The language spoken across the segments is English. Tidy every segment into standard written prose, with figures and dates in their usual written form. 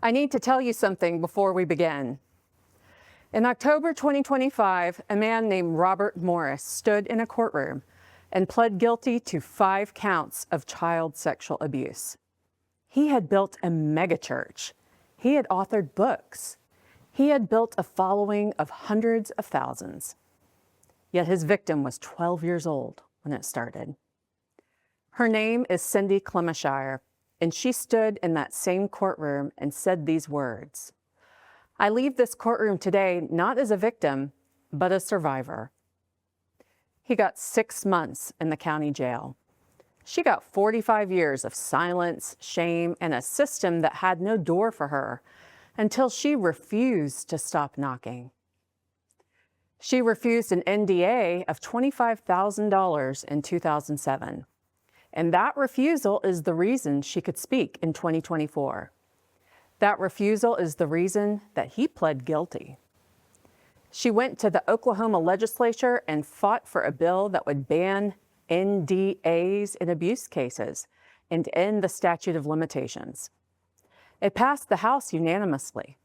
I need to tell you something before we begin. In October 2025, a man named Robert Morris stood in a courtroom and pled guilty to 5 counts of child sexual abuse. He had built a megachurch. He had authored books. He had built a following of hundreds of thousands. Yet his victim was 12 years old when it started. Her name is Cindy Clemishire, and she stood in that same courtroom and said these words. I leave this courtroom today not as a victim, but a survivor. He got 6 months in the county jail. She got 45 years of silence, shame, and a system that had no door for her until she refused to stop knocking. She refused an NDA of $25,000 in 2007. And that refusal is the reason she could speak in 2024. That refusal is the reason that he pled guilty. She went to the Oklahoma legislature and fought for a bill that would ban NDAs in abuse cases and end the statute of limitations. It passed the House unanimously,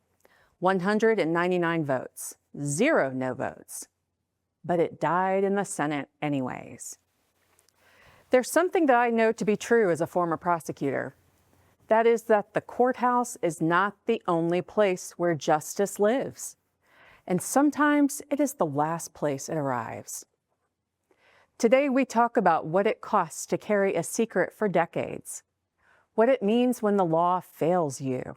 199 votes, 0 no votes, but it died in the Senate anyways. There's something that I know to be true as a former prosecutor. That is that the courthouse is not the only place where justice lives. And sometimes it is the last place it arrives. Today we talk about what it costs to carry a secret for decades, what it means when the law fails you,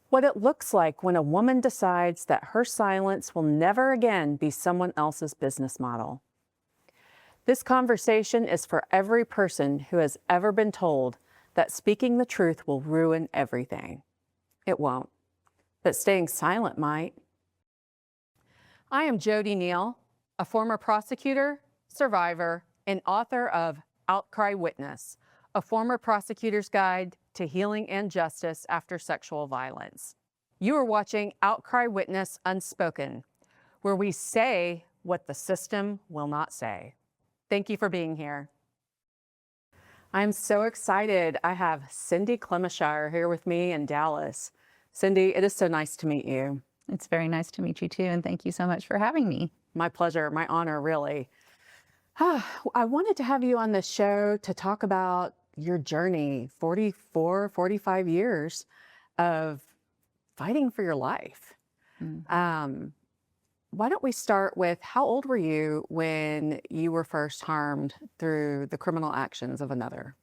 what it looks like when a woman decides that her silence will never again be someone else's business model. This conversation is for every person who has ever been told that speaking the truth will ruin everything. It won't, but staying silent might. I am JoDee Neil, a former prosecutor, survivor, and author of Outcry Witness, a former prosecutor's guide to healing and justice after sexual violence. You are watching Outcry Witness Unspoken, where we say what the system will not say. Thank you for being here. I'm so excited. I have Cindy Clemishire here with me in Dallas. Cindy, it is so nice to meet you. It's very nice to meet you too, and thank you so much for having me. My pleasure, my honor, really. I wanted to have you on this show to talk about your journey, 45 years of fighting for your life. Why don't we start with, how old were you when you were first harmed through the criminal actions of another?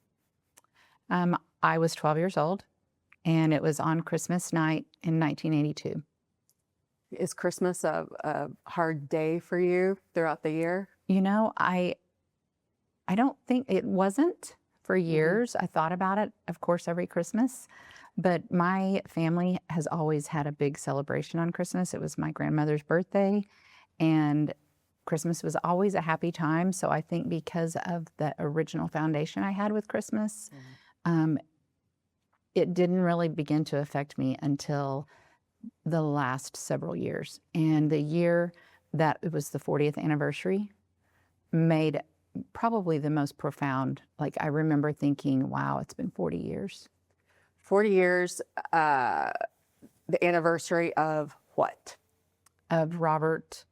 I was 12 years old, and it was on Christmas night in 1982. Is Christmas a hard day for you throughout the year? You know, I don't think it wasn't for years. I thought about it, of course, every Christmas. But my family has always had a big celebration on Christmas. It was my grandmother's birthday, and Christmas was always a happy time. So I think because of the original foundation I had with Christmas, it didn't really begin to affect me until the last several years. And the year that it was the 40th anniversary made probably the most profound, like I remember thinking, wow, it's been 40 years. 40 years, the anniversary of what? Of Robert,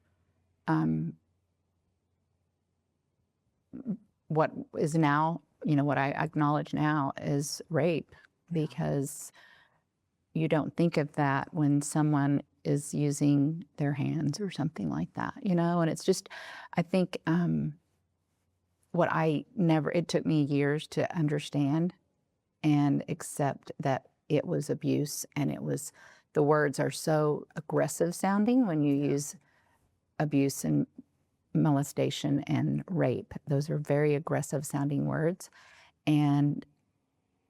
what is now, what I acknowledge now is rape, because you don't think of that when someone is using their hands or something like that, and it's just, I think it took me years to understand and accept that it was abuse, and the words are so aggressive sounding when you use abuse and molestation and rape. Those are very aggressive sounding words. And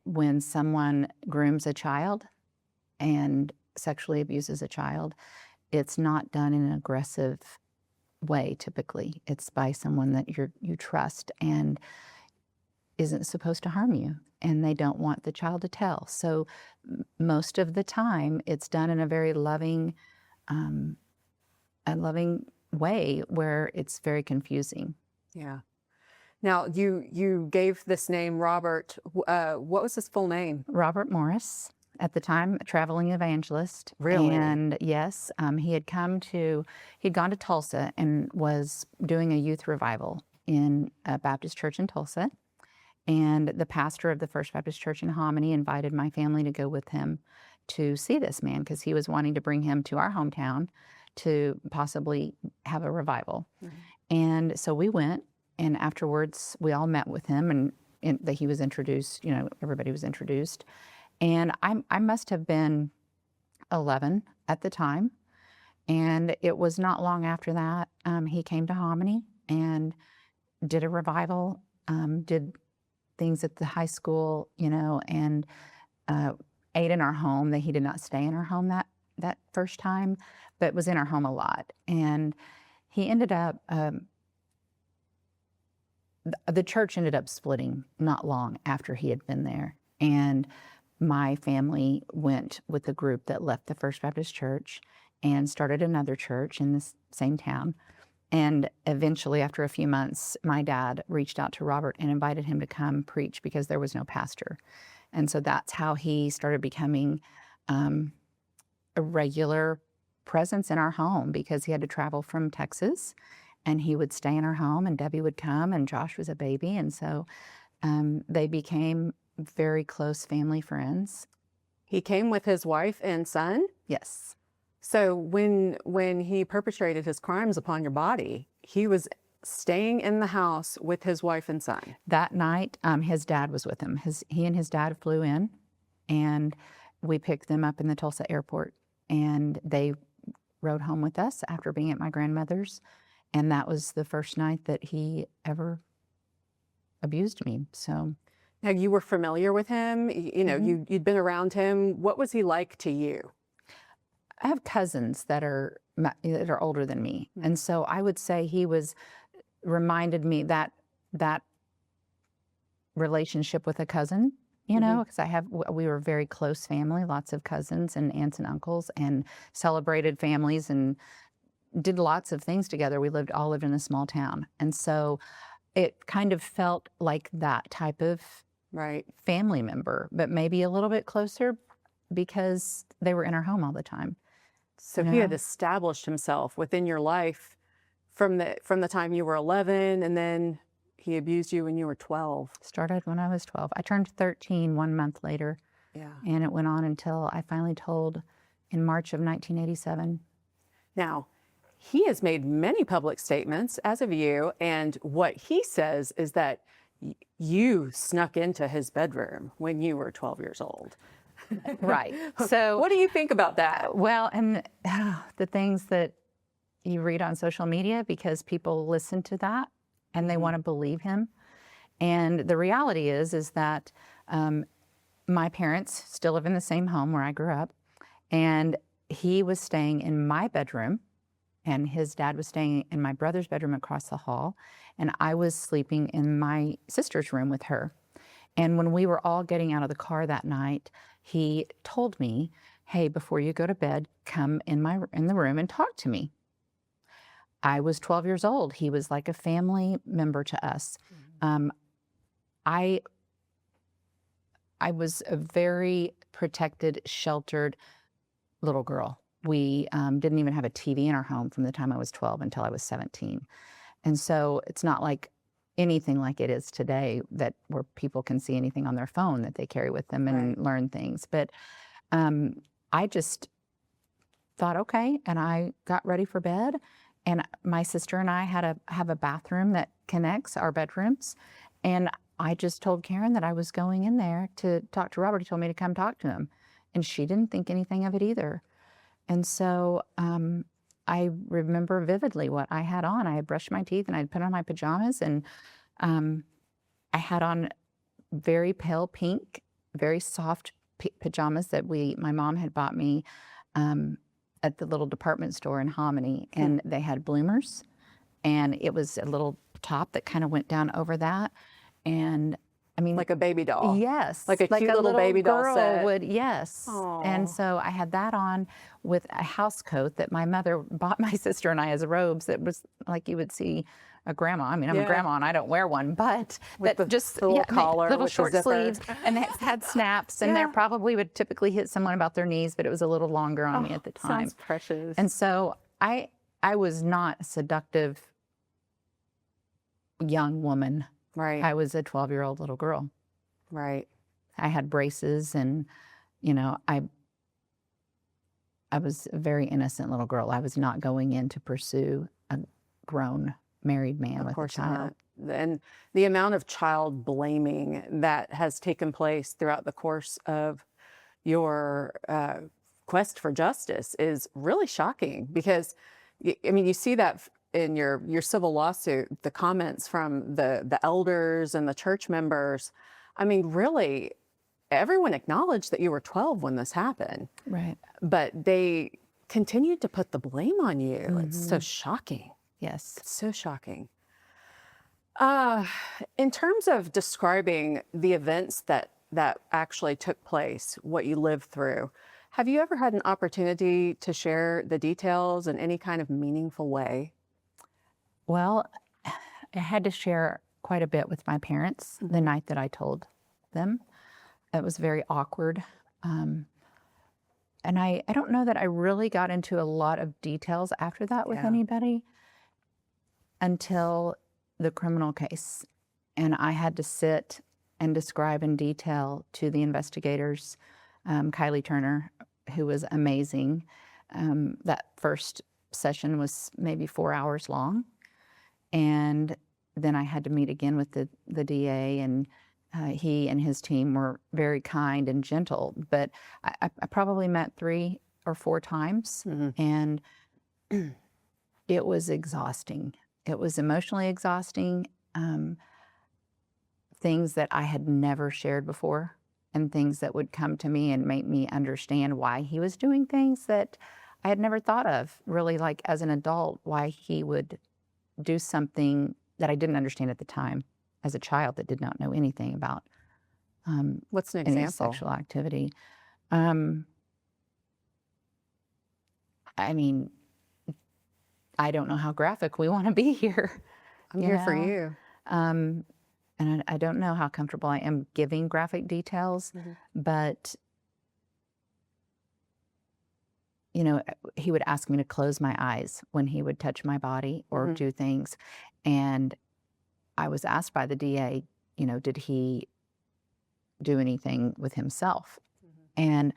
when someone grooms a child and sexually abuses a child, it's not done in an aggressive way typically. It's by someone that you trust and isn't supposed to harm you, and they don't want the child to tell. So most of the time it's done in a very loving way where it's very confusing. Yeah. Now, you gave this name, Robert. What was his full name? Robert Morris. at the time, a traveling evangelist. Really? And yes, he'd gone to Tulsa and was doing a youth revival in a Baptist church in Tulsa. And the pastor of the First Baptist Church in Hominy invited my family to go with him to see this man because he was wanting to bring him to our hometown to possibly have a revival. And so we went, and afterwards we all met with him, and that he was introduced, everybody was introduced. And I must have been 11 at the time. And it was not long after that, he came to Hominy and did a revival, did things at the high school, and ate in our home. That he did not stay in our home that first time, but was in our home a lot. And he ended up, the church ended up splitting not long after he had been there. And my family went with a group that left the First Baptist Church and started another church in the same town. And eventually, after a few months, my dad reached out to Robert and invited him to come preach because there was no pastor. And so that's how he started becoming a regular presence in our home, because he had to travel from Texas and he would stay in our home, and Debbie would come, and Josh was a baby. And so they became very close family friends. He came with his wife and son? Yes. So when he perpetrated his crimes upon your body, he was staying in the house with his wife and son? That night, his dad was with him. He and his dad flew in, and we picked them up in the Tulsa airport, and they rode home with us after being at my grandmother's. And that was the first night that he ever abused me. So now, you were familiar with him, you'd been around him. What was he like to you? I have cousins that are older than me. And so I would say he reminded me that relationship with a cousin, because we were a very close family, lots of cousins and aunts and uncles, and celebrated families and did lots of things together. We all lived in a small town. And so it kind of felt like that type of family member, but maybe a little bit closer because they were in our home all the time. So he had established himself within your life from the time you were 11, and then he abused you when you were 12. Started when I was 12. I turned 13 1 month later. Yeah. And it went on until I finally told in March of 1987. Now, he has made many public statements as of you, and what he says is that you snuck into his bedroom when you were 12 years old. Right. So what do you think about that? Well, and the things that you read on social media, because people listen to that and they want to believe him. And the reality is that my parents still live in the same home where I grew up, and he was staying in my bedroom, and his dad was staying in my brother's bedroom across the hall, and I was sleeping in my sister's room with her. And when we were all getting out of the car that night, he told me, "Hey, before you go to bed, come in the room and talk to me." I was 12 years old. He was like a family member to us. I was a very protected, sheltered little girl. We didn't even have a TV in our home from the time I was 12 until I was 17. And so it's not like anything like it is today, where people can see anything on their phone that they carry with them and learn things. But I just thought, okay, and I got ready for bed. And my sister and I have a bathroom that connects our bedrooms. And I just told Karen that I was going in there to talk to Robert. He told me to come talk to him. And she didn't think anything of it either. And so I remember vividly what I had on. I had brushed my teeth and I'd put on my pajamas, and I had on very pale pink, very soft pajamas that my mom had bought me at the little department store in Hominy, and they had bloomers, and it was a little top that kind of went down over that. And I mean, like a baby doll. Yes. Like a cute little baby doll set. Would, yes. Aww. And so I had that on with a house coat that my mother bought my sister and I as robes. That was like you would see a grandma. I mean, I'm Yeah. a grandma and I don't wear one, but With that the just little collar little with the short zipper. sleeves, and they had snaps, and they Yeah. probably would typically hit someone about their knees, but it was a little longer on me at the time. Sounds precious. And so I was not a seductive young woman. Right. I was a 12-year-old little girl. Right. I had braces, and I was a very innocent little girl. I was not going in to pursue a grown married man with a child. Not. And the amount of child blaming that has taken place throughout the course of your quest for justice is really shocking, because I mean, you see that in your civil lawsuit, the comments from the elders and the church members. I mean, really, everyone acknowledged that you were 12 when this happened. Right. But they continued to put the blame on you. It's so shocking. Yes. It's so shocking. In terms of describing the events that actually took place, what you lived through, have you ever had an opportunity to share the details in any kind of meaningful way? Well, I had to share quite a bit with my parents the night that I told them. It was very awkward. And I don't know that I really got into a lot of details after that with anybody until the criminal case. And I had to sit and describe in detail to the investigators, Kylie Turner, who was amazing. That first session was maybe 4 hours long. And then I had to meet again with the DA, and he and his team were very kind and gentle. But I probably met 3 or 4 times, and it was exhausting. It was emotionally exhausting. Things that I had never shared before, and things that would come to me and make me understand why he was doing things that I had never thought of, really, like as an adult, why he would do something that I didn't understand at the time as a child that did not know anything about What's an any example? sexual activity. I mean, I don't know how graphic we want to be here. I'm here for you. And I don't know how comfortable I am giving graphic details, but, he would ask me to close my eyes when he would touch my body or do things. And I was asked by the DA, did he do anything with himself? And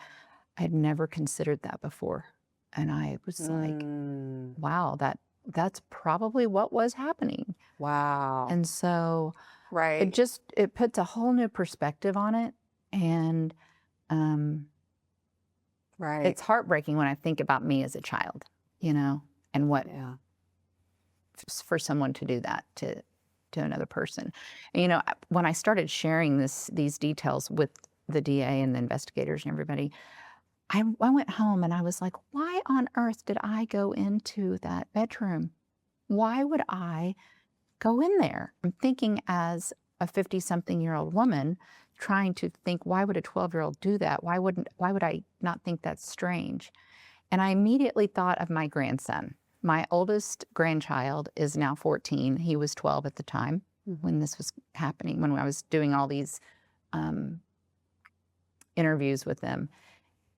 I had never considered that before. And I was like, wow, that's probably what was happening. Wow. And so Right. it puts a whole new perspective on it. And Right. it's heartbreaking when I think about me as a child, and what for someone to do that to another person. And, when I started sharing these details with the DA and the investigators and everybody, I went home and I was like, why on earth did I go into that bedroom? Why would I go in there? I'm thinking as a 50-something-year-old woman trying to think, why would a 12-year-old do that? Why would I not think that's strange? And I immediately thought of my grandson. My oldest grandchild is now 14. He was 12 at the time when this was happening, when I was doing all these interviews with them.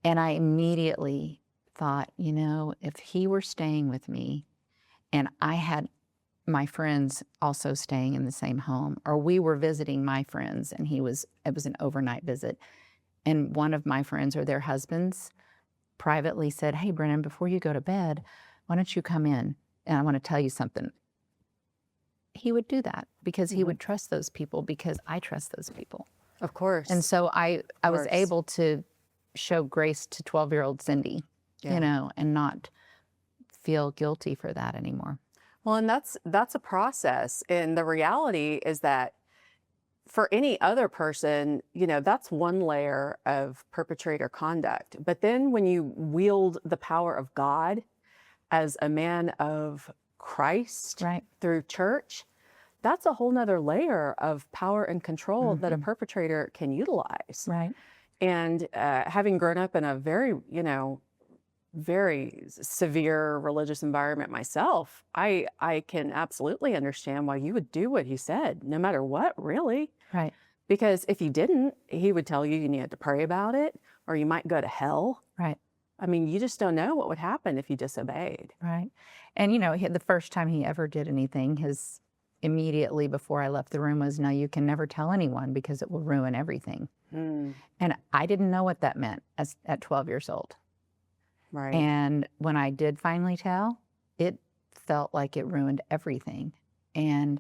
And I immediately thought, if he were staying with me and I had my friends also staying in the same home, or we were visiting my friends and it was an overnight visit, and one of my friends or their husbands privately said, hey, Brennan, before you go to bed, why don't you come in and I want to tell you something. He would do that because he would trust those people, because I trust those people. Of course. And so I was able to show grace to 12-year-old Cindy, and not feel guilty for that anymore. Well, and that's a process. And the reality is that for any other person, that's one layer of perpetrator conduct. But then when you wield the power of God as a man of Christ through church, that's a whole nother layer of power and control that a perpetrator can utilize. Right. And having grown up in a very, very severe religious environment myself, I can absolutely understand why you would do what he said, no matter what, really. Right. Because if he didn't, he would tell you you needed to pray about it, or you might go to hell. Right. I mean, you just don't know what would happen if you disobeyed. Right. And, the first time he ever did anything, his immediately before I left the room was, no, you can never tell anyone because it will ruin everything. Mm, And I didn't know what that meant at 12 years old. right. And when I did finally tell, it felt like it ruined everything. And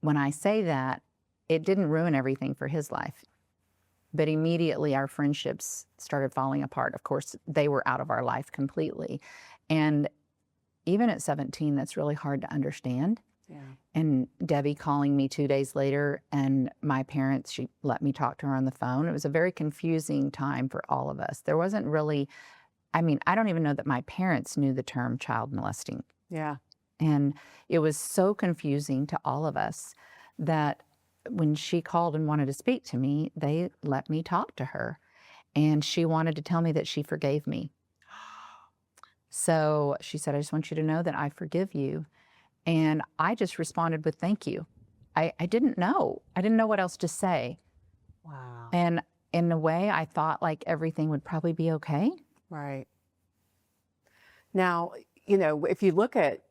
when I say that, it didn't ruin everything for his life. But immediately our friendships started falling apart. Of course, they were out of our life completely. And even at 17, that's really hard to understand. Yeah. And Debbie calling me 2 days later, and my parents, she let me talk to her on the phone. It was a very confusing time for all of us. There wasn't really, I don't even know that my parents knew the term child molesting. Yeah. And it was so confusing to all of us that when she called and wanted to speak to me, they let me talk to her. And she wanted to tell me that she forgave me. So she said, I just want you to know that I forgive you. And I just responded with thank you. I didn't know. I didn't know what else to say. Wow. And in a way, I thought like everything would probably be okay. Right. Now, if you look at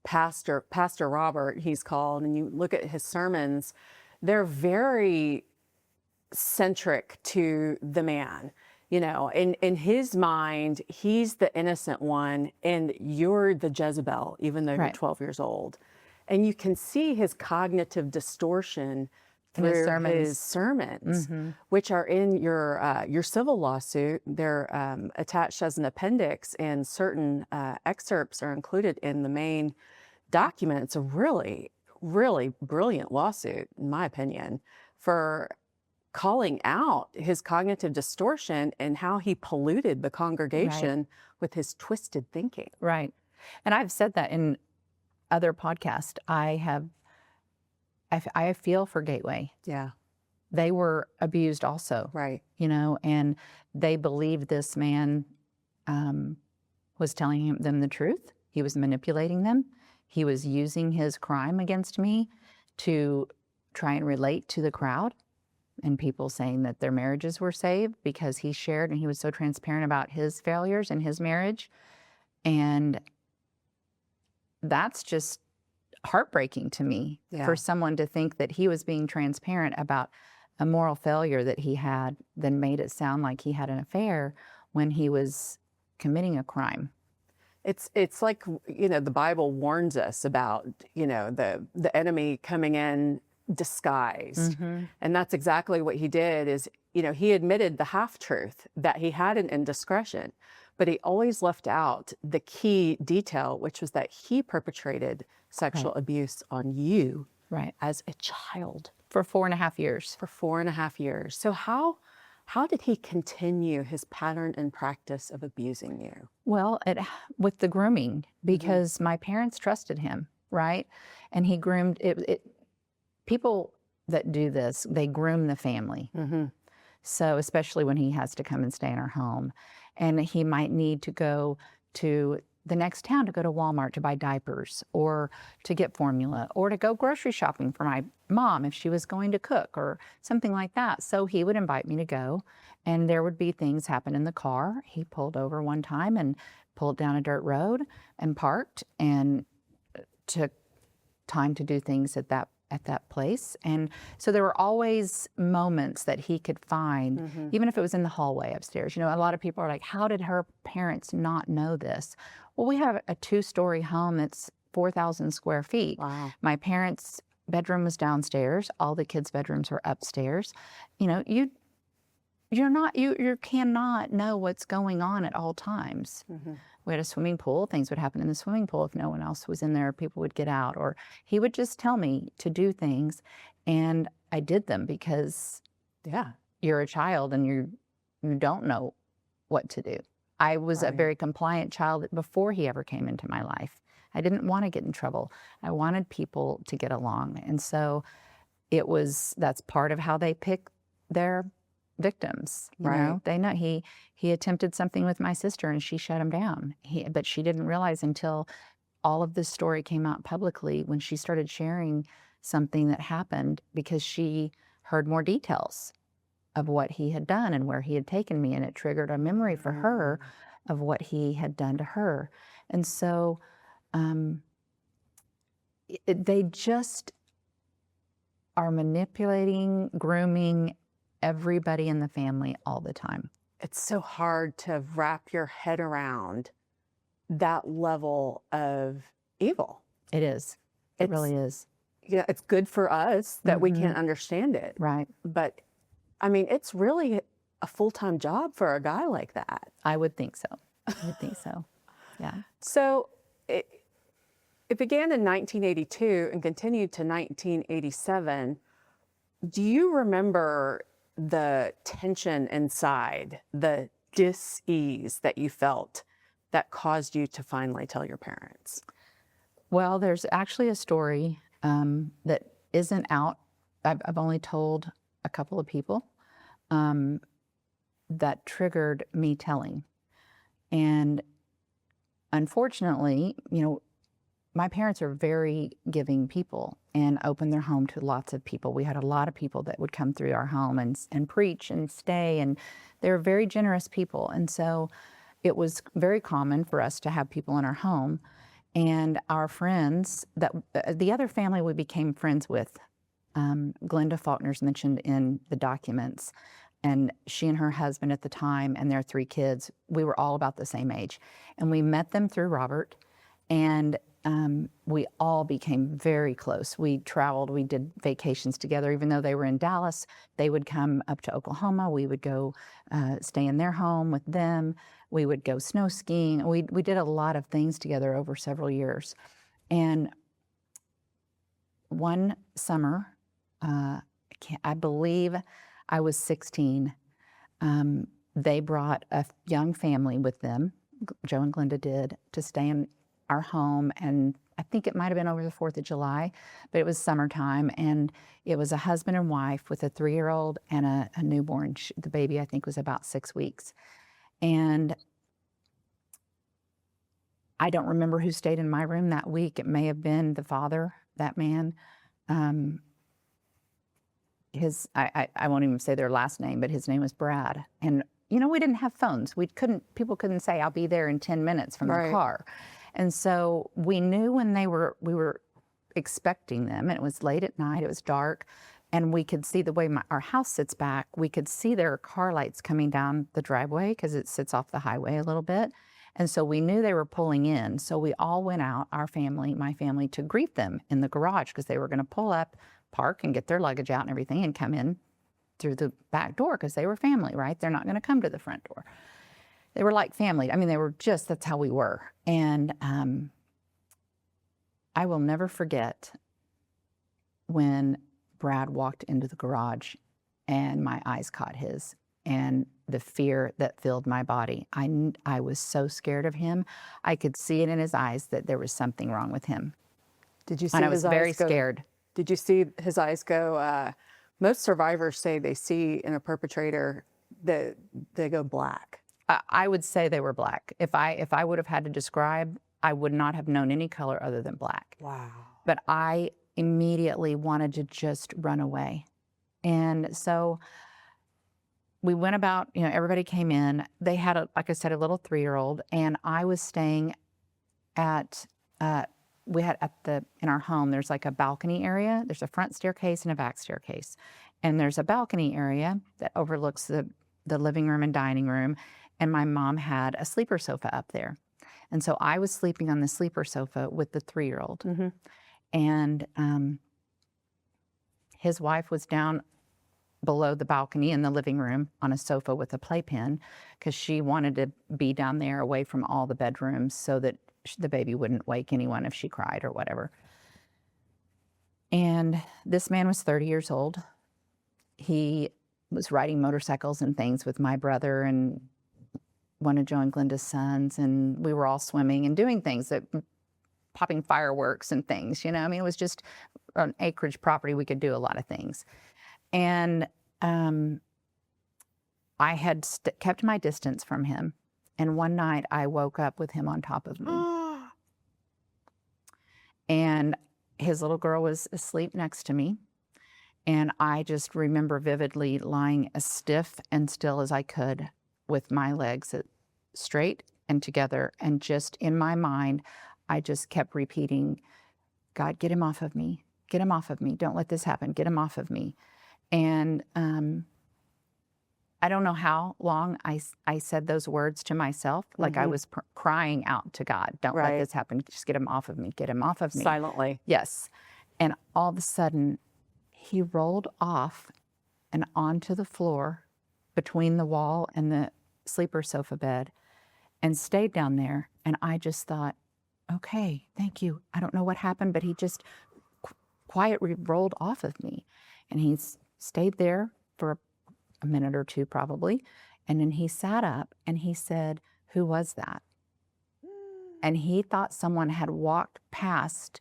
Pastor Robert, he's called, and you look at his sermons, they're very centric to the man. In his mind, he's the innocent one, and you're the Jezebel, even though you're Right. 12 years old. And you can see his cognitive distortion In his through sermons. his sermons, Mm-hmm. which are in your civil lawsuit. They're attached as an appendix, and certain excerpts are included in the main document. It's a really, really brilliant lawsuit, in my opinion, for calling out his cognitive distortion and how he polluted the congregation with his twisted thinking. Right. And I've said that in other podcasts. I feel for Gateway. Yeah. They were abused also, Right. and they believed this man was telling them the truth. He was manipulating them. He was using his crime against me to try and relate to the crowd and people saying that their marriages were saved because he shared and he was so transparent about his failures in his marriage. And that's just heartbreaking to me for someone to think that he was being transparent about a moral failure that he had, then made it sound like he had an affair when he was committing a crime. It's like, the Bible warns us about, the enemy coming in disguised. Mm-hmm. And that's exactly what he did is, he admitted the half-truth that he had an indiscretion, but he always left out the key detail, which was that he perpetrated sexual abuse on you as a child. For 4.5 years. For 4.5 years. So how did he continue his pattern and practice of abusing you? Well, with the grooming, because my parents trusted him, right? And he groomed it. People that do this, they groom the family. Mm-hmm. So especially when he has to come and stay in our home, and he might need to go to the next town to go to Walmart to buy diapers or to get formula or to go grocery shopping for my mom if she was going to cook or something like that. So he would invite me to go, and there would be things happen in the car. He pulled over one time and pulled down a dirt road and parked and took time to do things at that place. And so there were always moments that he could find, even if it was in the hallway upstairs. A lot of people are like, how did her parents not know this? Well, we have a 2-story home that's 4,000 square feet. Wow. My parents' bedroom was downstairs. All the kids' bedrooms were upstairs. You cannot know what's going on at all times. Mm-hmm. We had a swimming pool. Things would happen in the swimming pool. If no one else was in there, people would get out. Or he would just tell me to do things, and I did them because you're a child and you don't know what to do. I was a very compliant child before he ever came into my life. I didn't want to get in trouble. I wanted people to get along. And so that's part of how they pick their victims. You Right. know, they know he attempted something with my sister and she shut him down. But she didn't realize until all of this story came out publicly when she started sharing something that happened, because she heard more details of what he had done and where he had taken me, and it triggered a memory for her of what he had done to her. And so they just are manipulating, grooming everybody in the family all the time. It's so hard to wrap your head around that level of evil. It is. It really is. Yeah, it's good for us that we can't understand it. Right. But I mean, it's really a full-time job for a guy like that. I would think so. I would think so. Yeah. So it began in 1982 and continued to 1987. Do you remember the tension inside, the dis-ease that you felt that caused you to finally tell your parents? Well, there's actually a story that isn't out. I've only told a couple of people that triggered me telling. And unfortunately, you know, my parents are very giving people and opened their home to lots of people. We had a lot of people that would come through our home and preach and stay, and they were very generous people. And so it was very common for us to have people in our home. And our friends, that the other family we became friends with, Glenda Faulkner's mentioned in the documents, and she and her husband at the time and their 3 kids, we were all about the same age. And we met them through Robert, and we all became very close. We traveled, we did vacations together. Even though they were in Dallas, they would come up to Oklahoma. We would go stay in their home with them. We would go snow skiing. We did a lot of things together over several years. And one summer, I believe I was 16, they brought a young family with them, Joe and Glenda did, to stay in our home. And I think it might have been over the 4th of July, but it was summertime. And it was a husband and wife with a 3-year-old and a newborn. The baby, I think, was about 6 weeks. And I don't remember who stayed in my room that week. It may have been the father, that man. I won't even say their last name, but his name was Brad. And, you know, we didn't have phones. People couldn't say, I'll be there in 10 minutes from the car. And so we knew when we were expecting them, and it was late at night, it was dark, and we could see the way our house sits back, we could see their car lights coming down the driveway because it sits off the highway a little bit. And so we knew they were pulling in. So we all went out, my family, to greet them in the garage because they were going to pull up, park, and get their luggage out and everything and come in through the back door because they were family, right? They're not going to come to the front door. They were like family. I mean, that's how we were. And I will never forget when Brad walked into the garage and my eyes caught his, and the fear that filled my body. I was so scared of him. I could see it in his eyes that there was something wrong with him. Did you see and I was his eyes very go, scared. Did you see his eyes go? Most survivors say they see in a perpetrator that they go black. I would say they were black. If I would have had to describe, I would not have known any color other than black. Wow. But I immediately wanted to just run away. And so we went about, you know, everybody came in. They had, like I said, a little 3-year-old, and I was staying at, in our home, there's like a balcony area. There's a front staircase and a back staircase. And there's a balcony area that overlooks the living room and dining room. And my mom had a sleeper sofa up there. And so I was sleeping on the sleeper sofa with the 3-year-old. Mm-hmm. And his wife was down below the balcony in the living room on a sofa with a playpen because she wanted to be down there away from all the bedrooms so that the baby wouldn't wake anyone if she cried or whatever. And this man was 30 years old. He was riding motorcycles and things with my brother and one of Joe and Glenda's sons, and we were all swimming and doing things, popping fireworks and things, you know. I mean, it was just an acreage property. We could do a lot of things. And I had kept my distance from him. And one night I woke up with him on top of me. And his little girl was asleep next to me. And I just remember vividly lying as stiff and still as I could with my legs straight and together. And just in my mind, I just kept repeating, God, get him off of me. Get him off of me. Don't let this happen. Get him off of me. And I don't know how long I said those words to myself, like I was crying out to God, don't let this happen. Just get him off of me. Get him off of me. Silently. Yes. And all of a sudden, he rolled off and onto the floor between the wall and the sleeper sofa bed and stayed down there. And I just thought, okay, thank you. I don't know what happened, but he just quietly rolled off of me. And he stayed there for a minute or two probably. And then he sat up and he said, who was that? And he thought someone had walked past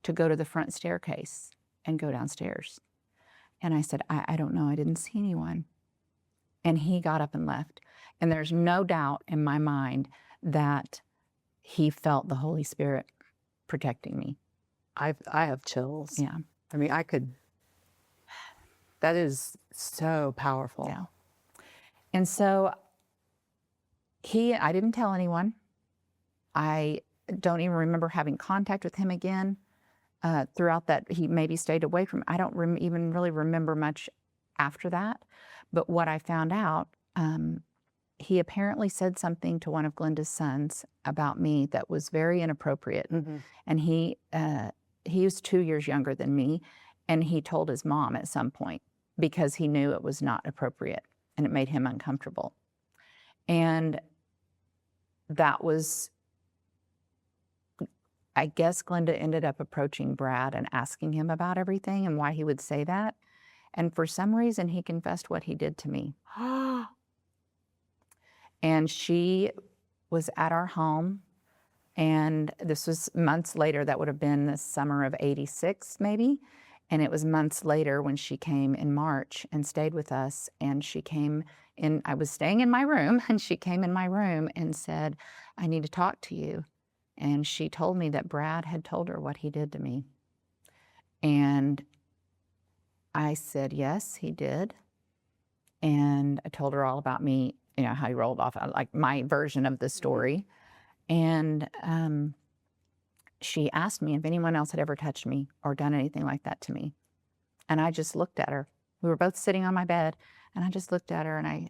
to go to the front staircase and go downstairs. And I said, I don't know. I didn't see anyone. And he got up and left. And there's no doubt in my mind that he felt the Holy Spirit protecting me. I have chills. Yeah. I mean, that is so powerful. Yeah. And so I didn't tell anyone. I don't even remember having contact with him again. Throughout that, he maybe stayed away from, I don't even really remember much after that. But what I found out, he apparently said something to one of Glenda's sons about me that was very inappropriate. And he was 2 years younger than me, and he told his mom at some point because he knew it was not appropriate and it made him uncomfortable. And that was, I guess Glenda ended up approaching Brad and asking him about everything and why he would say that. And for some reason, he confessed what he did to me. And she was at our home, and this was months later. That would have been the summer of '86, maybe. And it was months later when she came in March and stayed with us. And she came in, I was staying in my room, and she came in my room and said, I need to talk to you. And she told me that Brad had told her what he did to me. And I said, yes, he did. And I told her all about me, you know, how he rolled off, like my version of the story. And she asked me if anyone else had ever touched me or done anything like that to me. And I just looked at her. We were both sitting on my bed, and I just looked at her, and I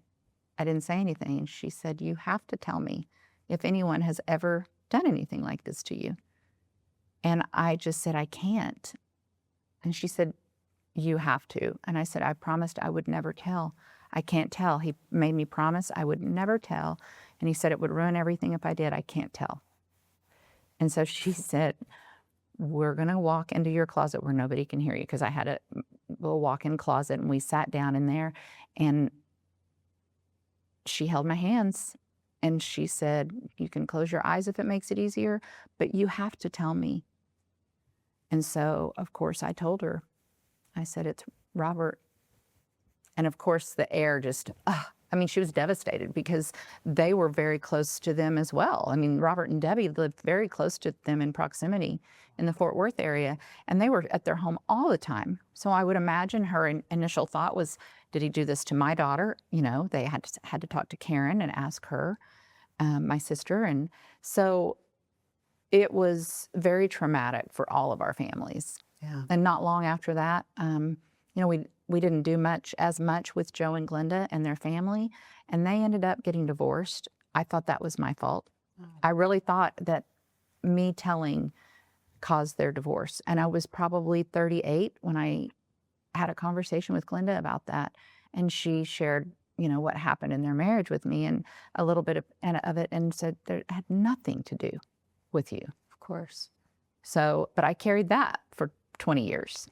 didn't say anything. And she said, you have to tell me if anyone has ever done anything like this to you. And I just said, I can't. And she said, you have to. And I said, I promised I would never tell. I can't tell. He made me promise I would never tell. And he said it would ruin everything if I did. I can't tell. And so she said, we're going to walk into your closet where nobody can hear you, because I had a little walk-in closet, and we sat down in there, and she held my hands, and she said, you can close your eyes if it makes it easier, but you have to tell me. And so, of course, I told her. I said, it's Robert. And of course, the air just, I mean, she was devastated because they were very close to them as well. I mean, Robert and Debbie lived very close to them in proximity in the Fort Worth area, and they were at their home all the time. So I would imagine her initial thought was, did he do this to my daughter? You know, they had to talk to Karen and ask her, my sister. And so it was very traumatic for all of our families. Yeah. And not long after that, you know, we didn't do as much with Joe and Glenda and their family, and they ended up getting divorced. I thought that was my fault. Oh. I really thought that me telling caused their divorce. And I was probably 38 when I had a conversation with Glenda about that. And she shared, you know, what happened in their marriage with me and a little bit of it, and said that it had nothing to do with you. Of course. So, but I carried that for 20 years,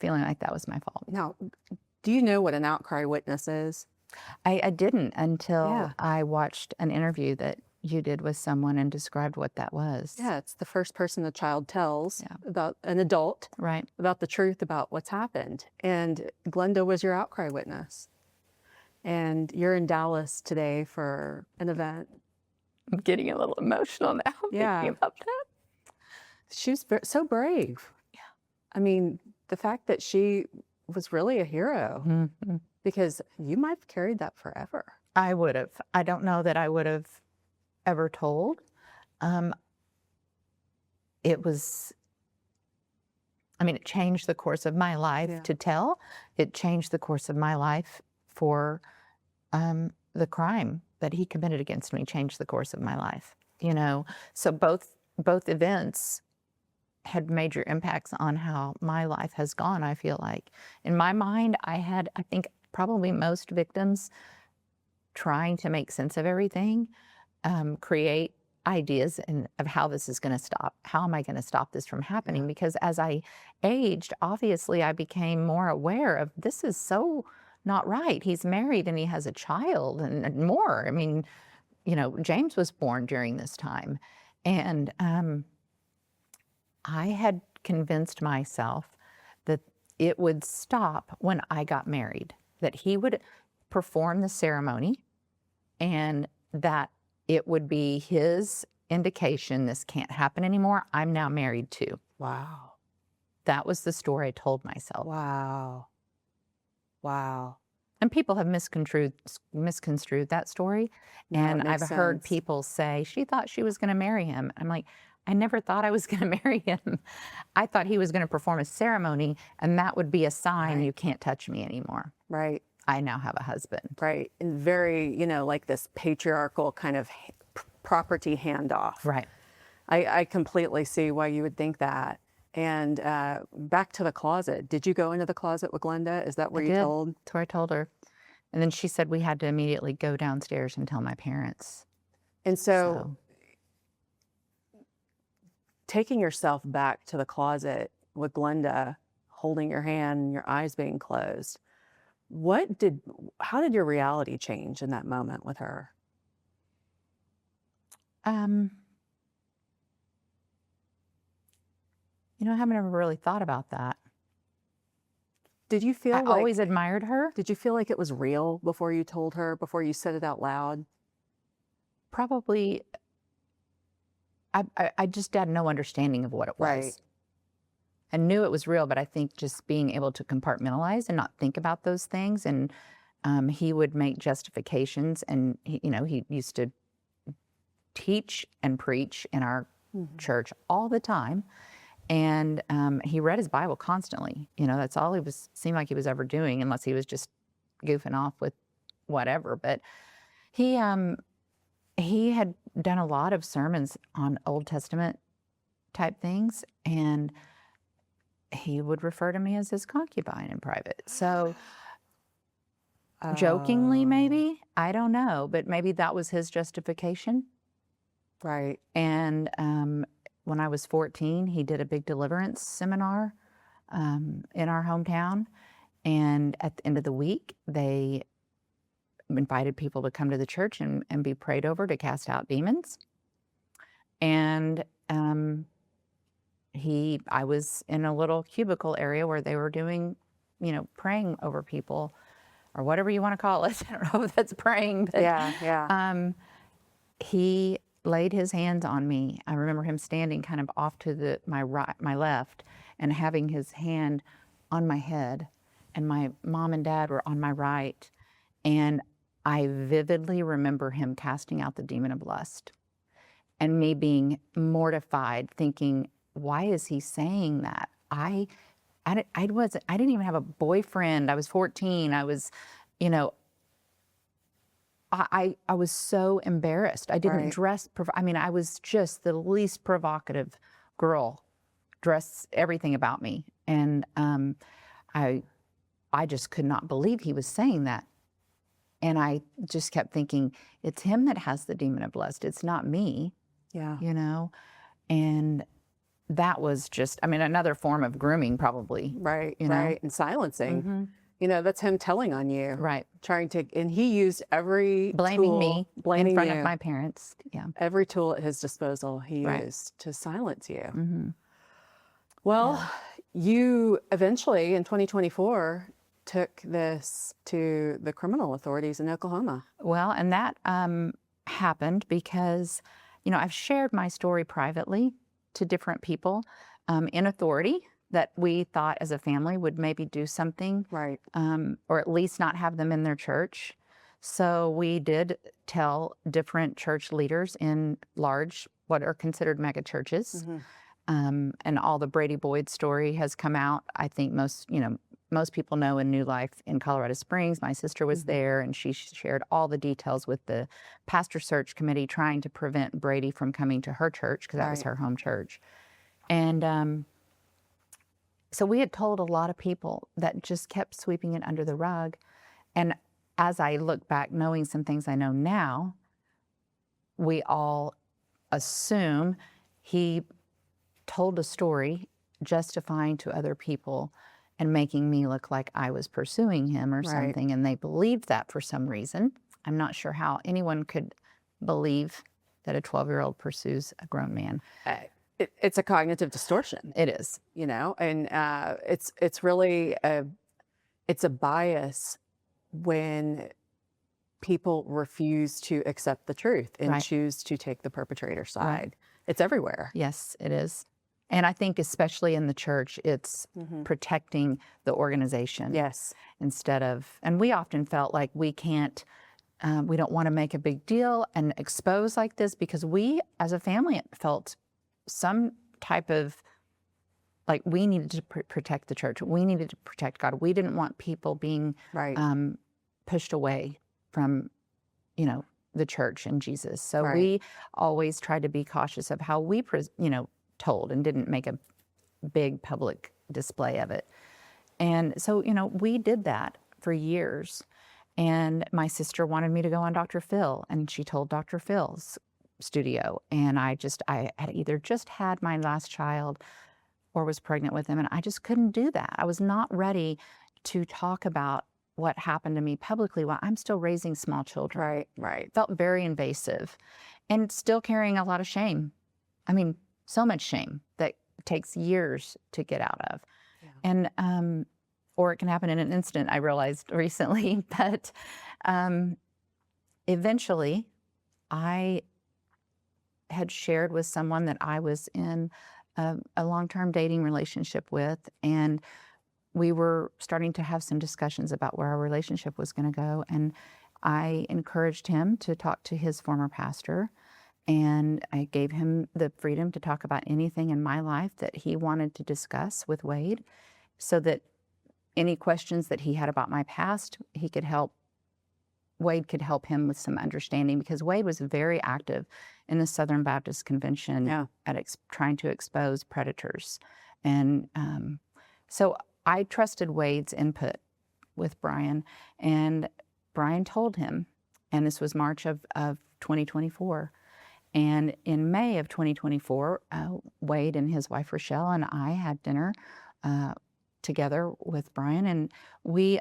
feeling like that was my fault. Now, do you know what an outcry witness is? I didn't until I watched an interview that you did with someone and described what that was. Yeah, it's the first person a child tells about an adult, right, about the truth about what's happened. And Glenda was your outcry witness. And you're in Dallas today for an event. I'm getting a little emotional now Yeah. thinking about that. She was so brave. Yeah. I mean, the fact that she was really a hero, Mm-hmm. because you might have carried that forever. I would have. I don't know that I would have ever told. It was, I mean, it changed the course of my life to tell. It changed the course of my life for the crime that he committed against me, changed the course of my life, you know. So both events had major impacts on how my life has gone, I feel like. In my mind, I think probably most victims trying to make sense of everything, create ideas of how this is going to stop. How am I going to stop this from happening? Yeah. Because as I aged, obviously I became more aware of this is so not right. He's married and he has a child and more. I mean, you know, James was born during this time. And I had convinced myself that it would stop when I got married, that he would perform the ceremony and that it would be his indication this can't happen anymore. I'm now married too. Wow. That was the story I told myself. Wow. Wow. And people have misconstrued that story. No, it And I've makes heard sense. people say, she thought she was going to marry him. I'm like, I never thought I was going to marry him. I thought he was going to perform a ceremony and that would be a sign you can't touch me anymore. Right. I now have a husband. Right. And very, you know, like this patriarchal kind of property handoff. Right. I completely see why you would think that. And back to the closet. Did you go into the closet with Glenda? Is that where you told? That's where I told her. And then she said we had to immediately go downstairs and tell my parents. And so taking yourself back to the closet with Glenda, holding your hand and your eyes being closed, how did your reality change in that moment with her? You know, I haven't ever really thought about that. Did you feel I always admired her. Did you feel like it was real before you told her, before you said it out loud? Probably, I just had no understanding of what it was. Right. I knew it was real, but I think just being able to compartmentalize and not think about those things. And he would make justifications, and he used to teach and preach in our church all the time. And he read his Bible constantly. You know, that's all seemed like he was ever doing, unless he was just goofing off with whatever. But he had done a lot of sermons on Old Testament type things, and he would refer to me as his concubine in private. So jokingly, maybe, I don't know, but maybe that was his justification. Right. And when I was 14, he did a big deliverance seminar in our hometown. And at the end of the week, they invited people to come to the church and be prayed over to cast out demons. And I was in a little cubicle area where they were doing, praying over people, or whatever you want to call it. I don't know if that's praying, but yeah. He laid his hands on me. I remember him standing kind of off to my left, and having his hand on my head, and my mom and dad were on my right. And I vividly remember him casting out the demon of lust, and me being mortified, thinking, why is he saying that? I didn't even have a boyfriend. I was 14. I was, I was so embarrassed. I didn't dress. I was just the least provocative girl. Dress everything about me, and I just could not believe he was saying that. And I just kept thinking, it's him that has the demon of lust. It's not me. Yeah. And that was just, another form of grooming, probably. Right. Right. And silencing. That's him telling on you. Right. And he used every blaming tool, me in front of my parents. Yeah. Every tool at his disposal he used to silence you. Well, you eventually in 2024, took this to the criminal authorities in Oklahoma. Well, and that happened because, I've shared my story privately to different people in authority that we thought as a family would maybe do something, Right. or at least not have them in their church. So we did tell different church leaders in large, what are considered megachurches. And all the Brady Boyd story has come out. I think most people know in New Life in Colorado Springs, my sister was there, and she shared all the details with the pastor search committee trying to prevent Brady from coming to her church because that was her home church. And so we had told a lot of people that just kept sweeping it under the rug. And as I look back, knowing some things I know now, we all assume he told a story justifying to other people and making me look like I was pursuing him or something. And they believed that for some reason. I'm not sure how anyone could believe that a 12-year-old pursues a grown man. It's a cognitive distortion. It is. And it's really it's a bias when people refuse to accept the truth and choose to take the perpetrator's side. It's everywhere. Yes, it is. And I think especially in the church, it's protecting the organization. Yes. Instead of, and we often felt like we can't, we don't want to make a big deal and expose like this because we as a family felt some type of, like we needed to protect the church. We needed to protect God. We didn't want people being pushed away from, the church and Jesus. So we always tried to be cautious of how we, told and didn't make a big public display of it. And so, we did that for years. And my sister wanted me to go on Dr. Phil, and she told Dr. Phil's studio. And I had either just had my last child or was pregnant with him, and I just couldn't do that. I was not ready to talk about what happened to me publicly while I'm still raising small children. Right. Felt very invasive and still carrying a lot of shame. I mean, so much shame that takes years to get out of. And, or it can happen in an instant, I realized recently. But eventually, I had shared with someone that I was in a long-term dating relationship with, and we were starting to have some discussions about where our relationship was going to go. And I encouraged him to talk to his former pastor, and I gave him the freedom to talk about anything in my life that he wanted to discuss with Wade, so that any questions that he had about my past, Wade could help him with some understanding, because Wade was very active in the Southern Baptist Convention at trying to expose predators. And so I trusted Wade's input with Brian, and Brian told him, and this was March of 2024. And in May of 2024, Wade and his wife Rochelle and I had dinner together with Brian, and we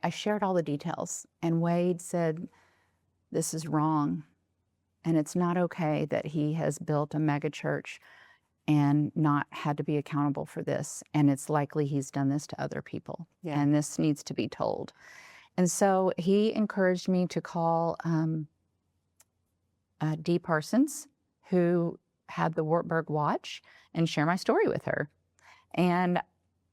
I shared all the details, and Wade said, "This is wrong, and it's not okay that he has built a megachurch and not had to be accountable for this, and it's likely he's done this to other people, and this needs to be told." And so he encouraged me to call Dee Parsons, who had the Wartburg Watch, and share my story with her. And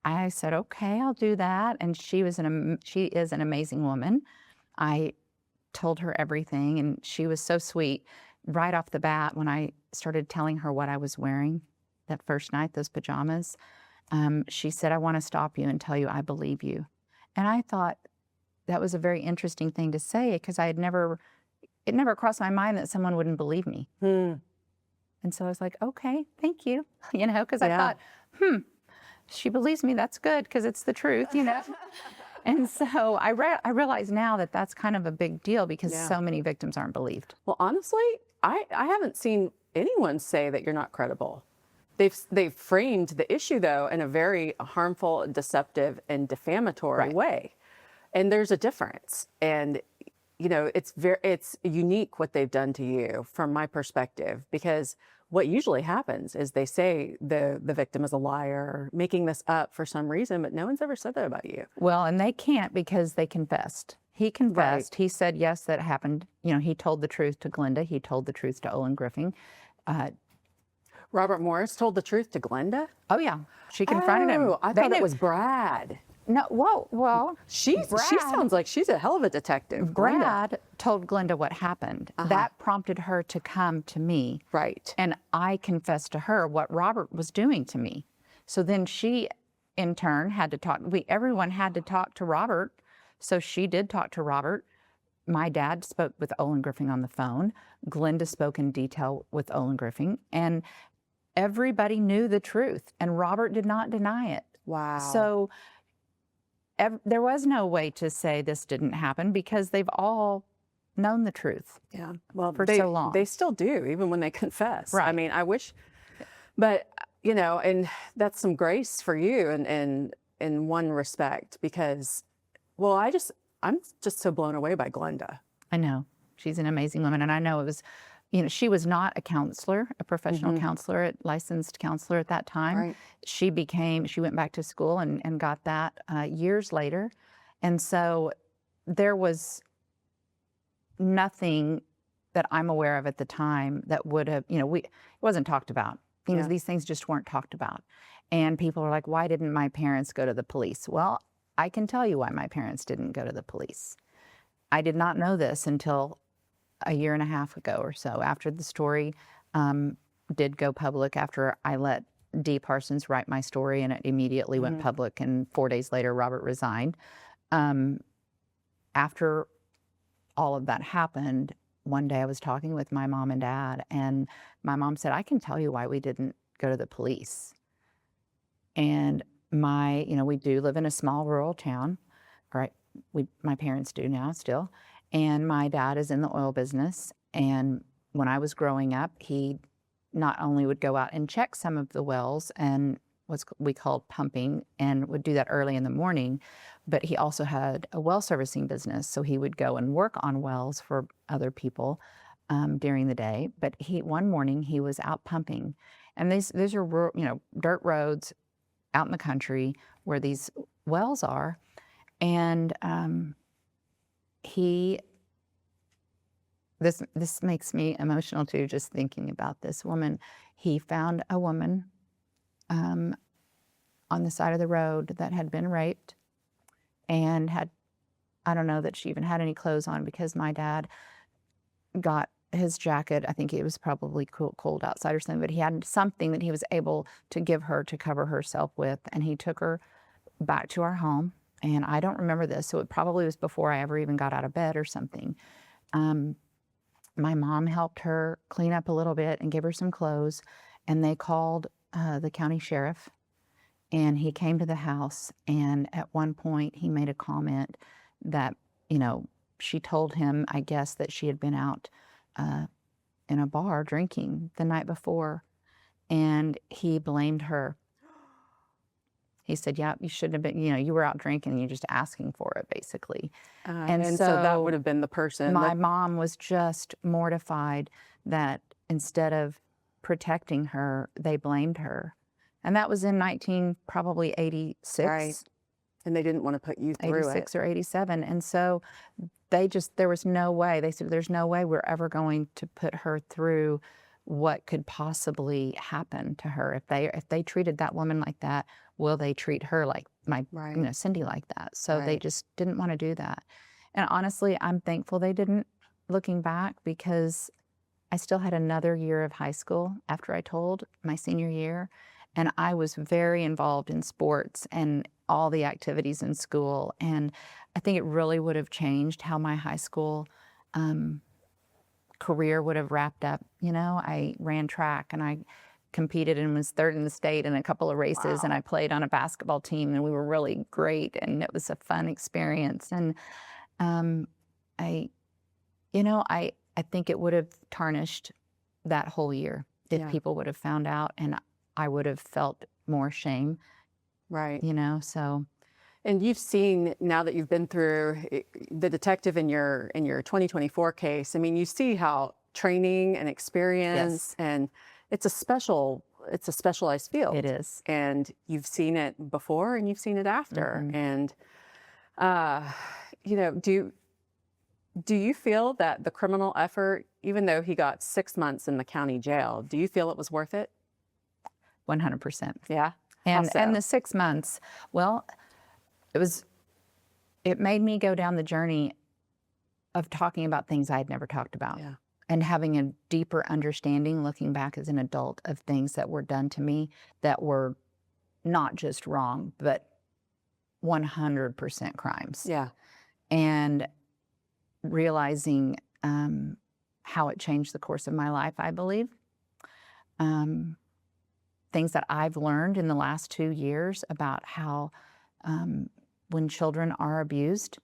I said, okay, I'll do that. And she is an amazing woman. I told her everything, and she was so sweet. Right off the bat, when I started telling her what I was wearing that first night, those pajamas, she said, "I want to stop you and tell you I believe you." And I thought that was a very interesting thing to say, because it never crossed my mind that someone wouldn't believe me. And so I was like, okay, thank you, because I thought, she believes me, that's good, because it's the truth, And so I realize now that that's kind of a big deal, because so many victims aren't believed. Well, honestly, I haven't seen anyone say that you're not credible. They've framed the issue, though, in a very harmful, deceptive, and defamatory way. And there's a difference. And you know, it's unique what they've done to you from my perspective, because what usually happens is they say the victim is a liar, making this up for some reason, but no one's ever said that about you. Well, and they can't because they confessed. He confessed. Right. He said, yes, that happened. You know, he told the truth to Glenda. He told the truth to Owen Griffin. Robert Morris told the truth to Glenda? Oh, yeah. She confronted him. Oh, I They thought it knew- was Brad. No, well, She Brad- sounds like she's a hell of a detective. Glenda. Brad told Glenda what happened. That prompted her to come to me. Right. And I confessed to her what Robert was doing to me. So then she, in turn, had to talk. Everyone had to talk to Robert. So she did talk to Robert. My dad spoke with Olin Griffin on the phone. Glenda spoke in detail with Olin Griffin. And everybody knew the truth. And Robert did not deny it. Wow. So there was no way to say this didn't happen because they've all known the truth. Yeah. Well, for they, so long. They still do, even when they confess. Right. I mean, I wish, but you know, and that's some grace for you in one respect, because, well, I'm just so blown away by Glenda. I know. She's an amazing woman. And I know it was, you know, she was not a counselor, a professional counselor, licensed counselor at that time. Right. She went back to school and got that years later. And so there was nothing that I'm aware of at the time that would have, you know, it wasn't talked about. These things just weren't talked about. And people are like, why didn't my parents go to the police? Well, I can tell you why my parents didn't go to the police. I did not know this until a year and a half ago or so, after the story did go public, after I let Dee Parsons write my story, and it immediately went public, and 4 days later, Robert resigned. After all of that happened, one day I was talking with my mom and dad, and my mom said, I can tell you why we didn't go to the police. And we do live in a small rural town, right? My parents do now still. And my dad is in the oil business. And when I was growing up, he not only would go out and check some of the wells and what we called pumping, and would do that early in the morning, but he also had a well servicing business. So he would go and work on wells for other people during the day. But one morning he was out pumping, and these are rural, dirt roads out in the country where these wells are. And this makes me emotional too, just thinking about this woman. He found a woman on the side of the road that had been raped, and I don't know that she even had any clothes on, because my dad got his jacket. I think it was probably cold outside or something, but he had something that he was able to give her to cover herself with, and he took her back to our home. And I don't remember this, so it probably was before I ever even got out of bed or something. My mom helped her clean up a little bit and give her some clothes, and they called the county sheriff, and he came to the house. And at one point he made a comment that, she told him, I guess, that she had been out in a bar drinking the night before, and he blamed her. He said, yeah, you shouldn't have been, you were out drinking and you're just asking for it, basically. And so that would have been the person. My mom was just mortified that instead of protecting her, they blamed her. And that was in probably 86. Right. And they didn't want to put you through 86 it. or 87. And so there was no way. They said, there's no way we're ever going to put her through what could possibly happen to her. If they treated that woman like that, will they treat her like Cindy like that? So they just didn't want to do that. And honestly, I'm thankful they didn't, looking back, because I still had another year of high school after I told, my senior year. And I was very involved in sports and all the activities in school. And I think it really would have changed how my high school career would have wrapped up. I ran track, and I competed and was third in the state in a couple of races. Wow. And I played on a basketball team, and we were really great, and it was a fun experience. And I think it would have tarnished that whole year if people would have found out, and I would have felt more shame. Right. So. And you've seen, now that you've been through the detective in your 2024 case, I mean, you see how training and experience, and it's a specialized field. It is. And you've seen it before and you've seen it after. And, you know, do you feel that the criminal effort, even though he got 6 months in the county jail, do you feel it was worth it? 100%. Yeah. And the 6 months, well, it made me go down the journey of talking about things I had never talked about. Yeah. And having a deeper understanding, looking back as an adult, of things that were done to me that were not just wrong, but 100% crimes. Yeah. And realizing how it changed the course of my life, I believe. Things that I've learned in the last 2 years about how when children are abused,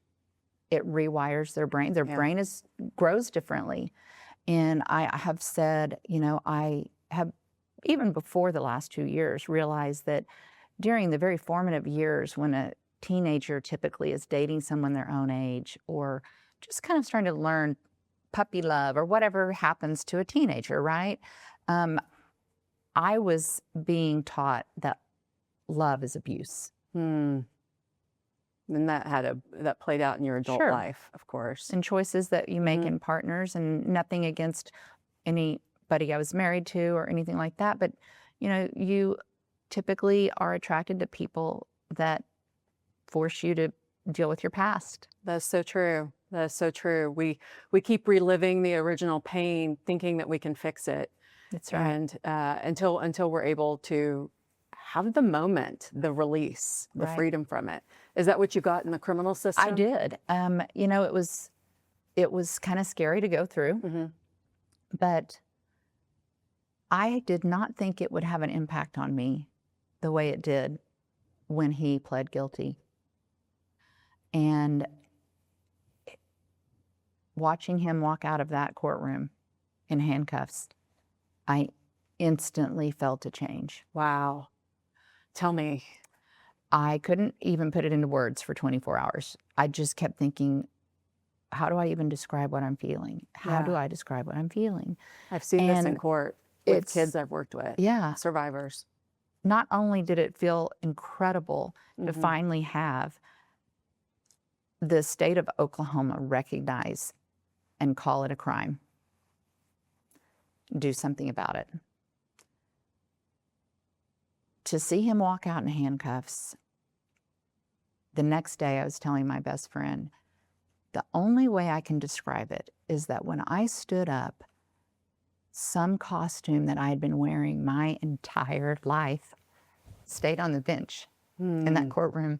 it rewires their brain. Their brain grows differently. And I have said, you know, I have, even before the last 2 years, realized that during the very formative years when a teenager typically is dating someone their own age, or just kind of starting to learn puppy love or whatever happens to a teenager, right? I was being taught that love is abuse. And that played out in your adult life, of course. And choices that you make in partners, and nothing against anybody I was married to or anything like that. But, you know, you typically are attracted to people that force you to deal with your past. That's so true. That's so true. We keep reliving the original pain, thinking that we can fix it. That's right. And until we're able to have the moment, the release, the freedom from it. Is that what you got in the criminal system? I did. You know, it was kind of scary to go through, but I did not think it would have an impact on me the way it did when he pled guilty. And watching him walk out of that courtroom in handcuffs, I instantly felt a change. Wow. Tell me. I couldn't even put it into words for 24 hours. I just kept thinking, how do I even describe what I'm feeling? How do I describe what I'm feeling? I've seen this in court with kids I've worked with. Yeah. Survivors. Not only did it feel incredible to finally have the state of Oklahoma recognize and call it a crime, do something about it. To see him walk out in handcuffs, the next day I was telling my best friend, the only way I can describe it is that when I stood up, some costume that I had been wearing my entire life stayed on the bench in that courtroom.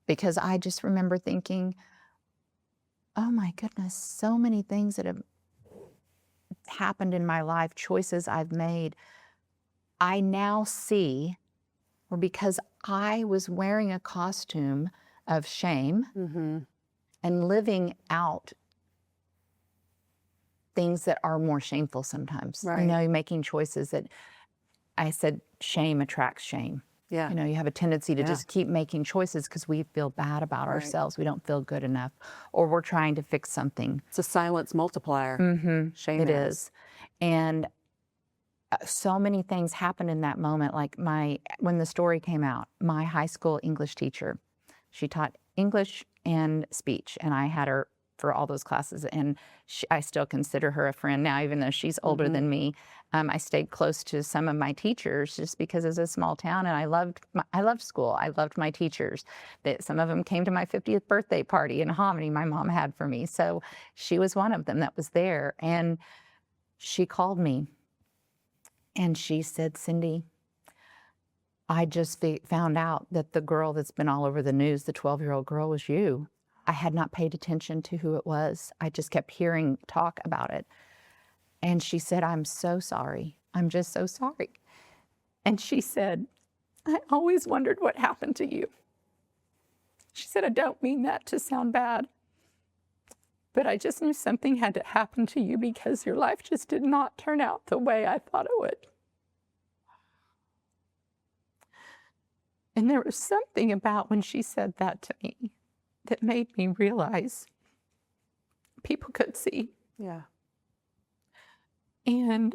Because I just remember thinking, oh my goodness, so many things that have happened in my life, choices I've made, I now see were because I was wearing a costume of shame and living out things that are more shameful sometimes. Right. You know, making choices that, I said, shame attracts shame. Yeah. You know, you have a tendency to just keep making choices because we feel bad about ourselves. We don't feel good enough, or we're trying to fix something. It's a silence multiplier. Shame It is. And so many things happened in that moment. Like when the story came out, my high school English teacher, she taught English and speech, and I had her for all those classes. And I still consider her a friend now, even though she's older than me. I stayed close to some of my teachers just because it's a small town, and I loved school. I loved my teachers. Some of them came to my 50th birthday party in Hominy my mom had for me. So she was one of them that was there. And she called me and she said, Cindy, I just found out that the girl that's been all over the news, the 12-year-old girl, was you. I had not paid attention to who it was. I just kept hearing talk about it. And she said, I'm so sorry. I'm just so sorry. And she said, I always wondered what happened to you. She said, I don't mean that to sound bad, but I just knew something had to happen to you because your life just did not turn out the way I thought it would. And there was something about when she said that to me that made me realize people could see. Yeah. And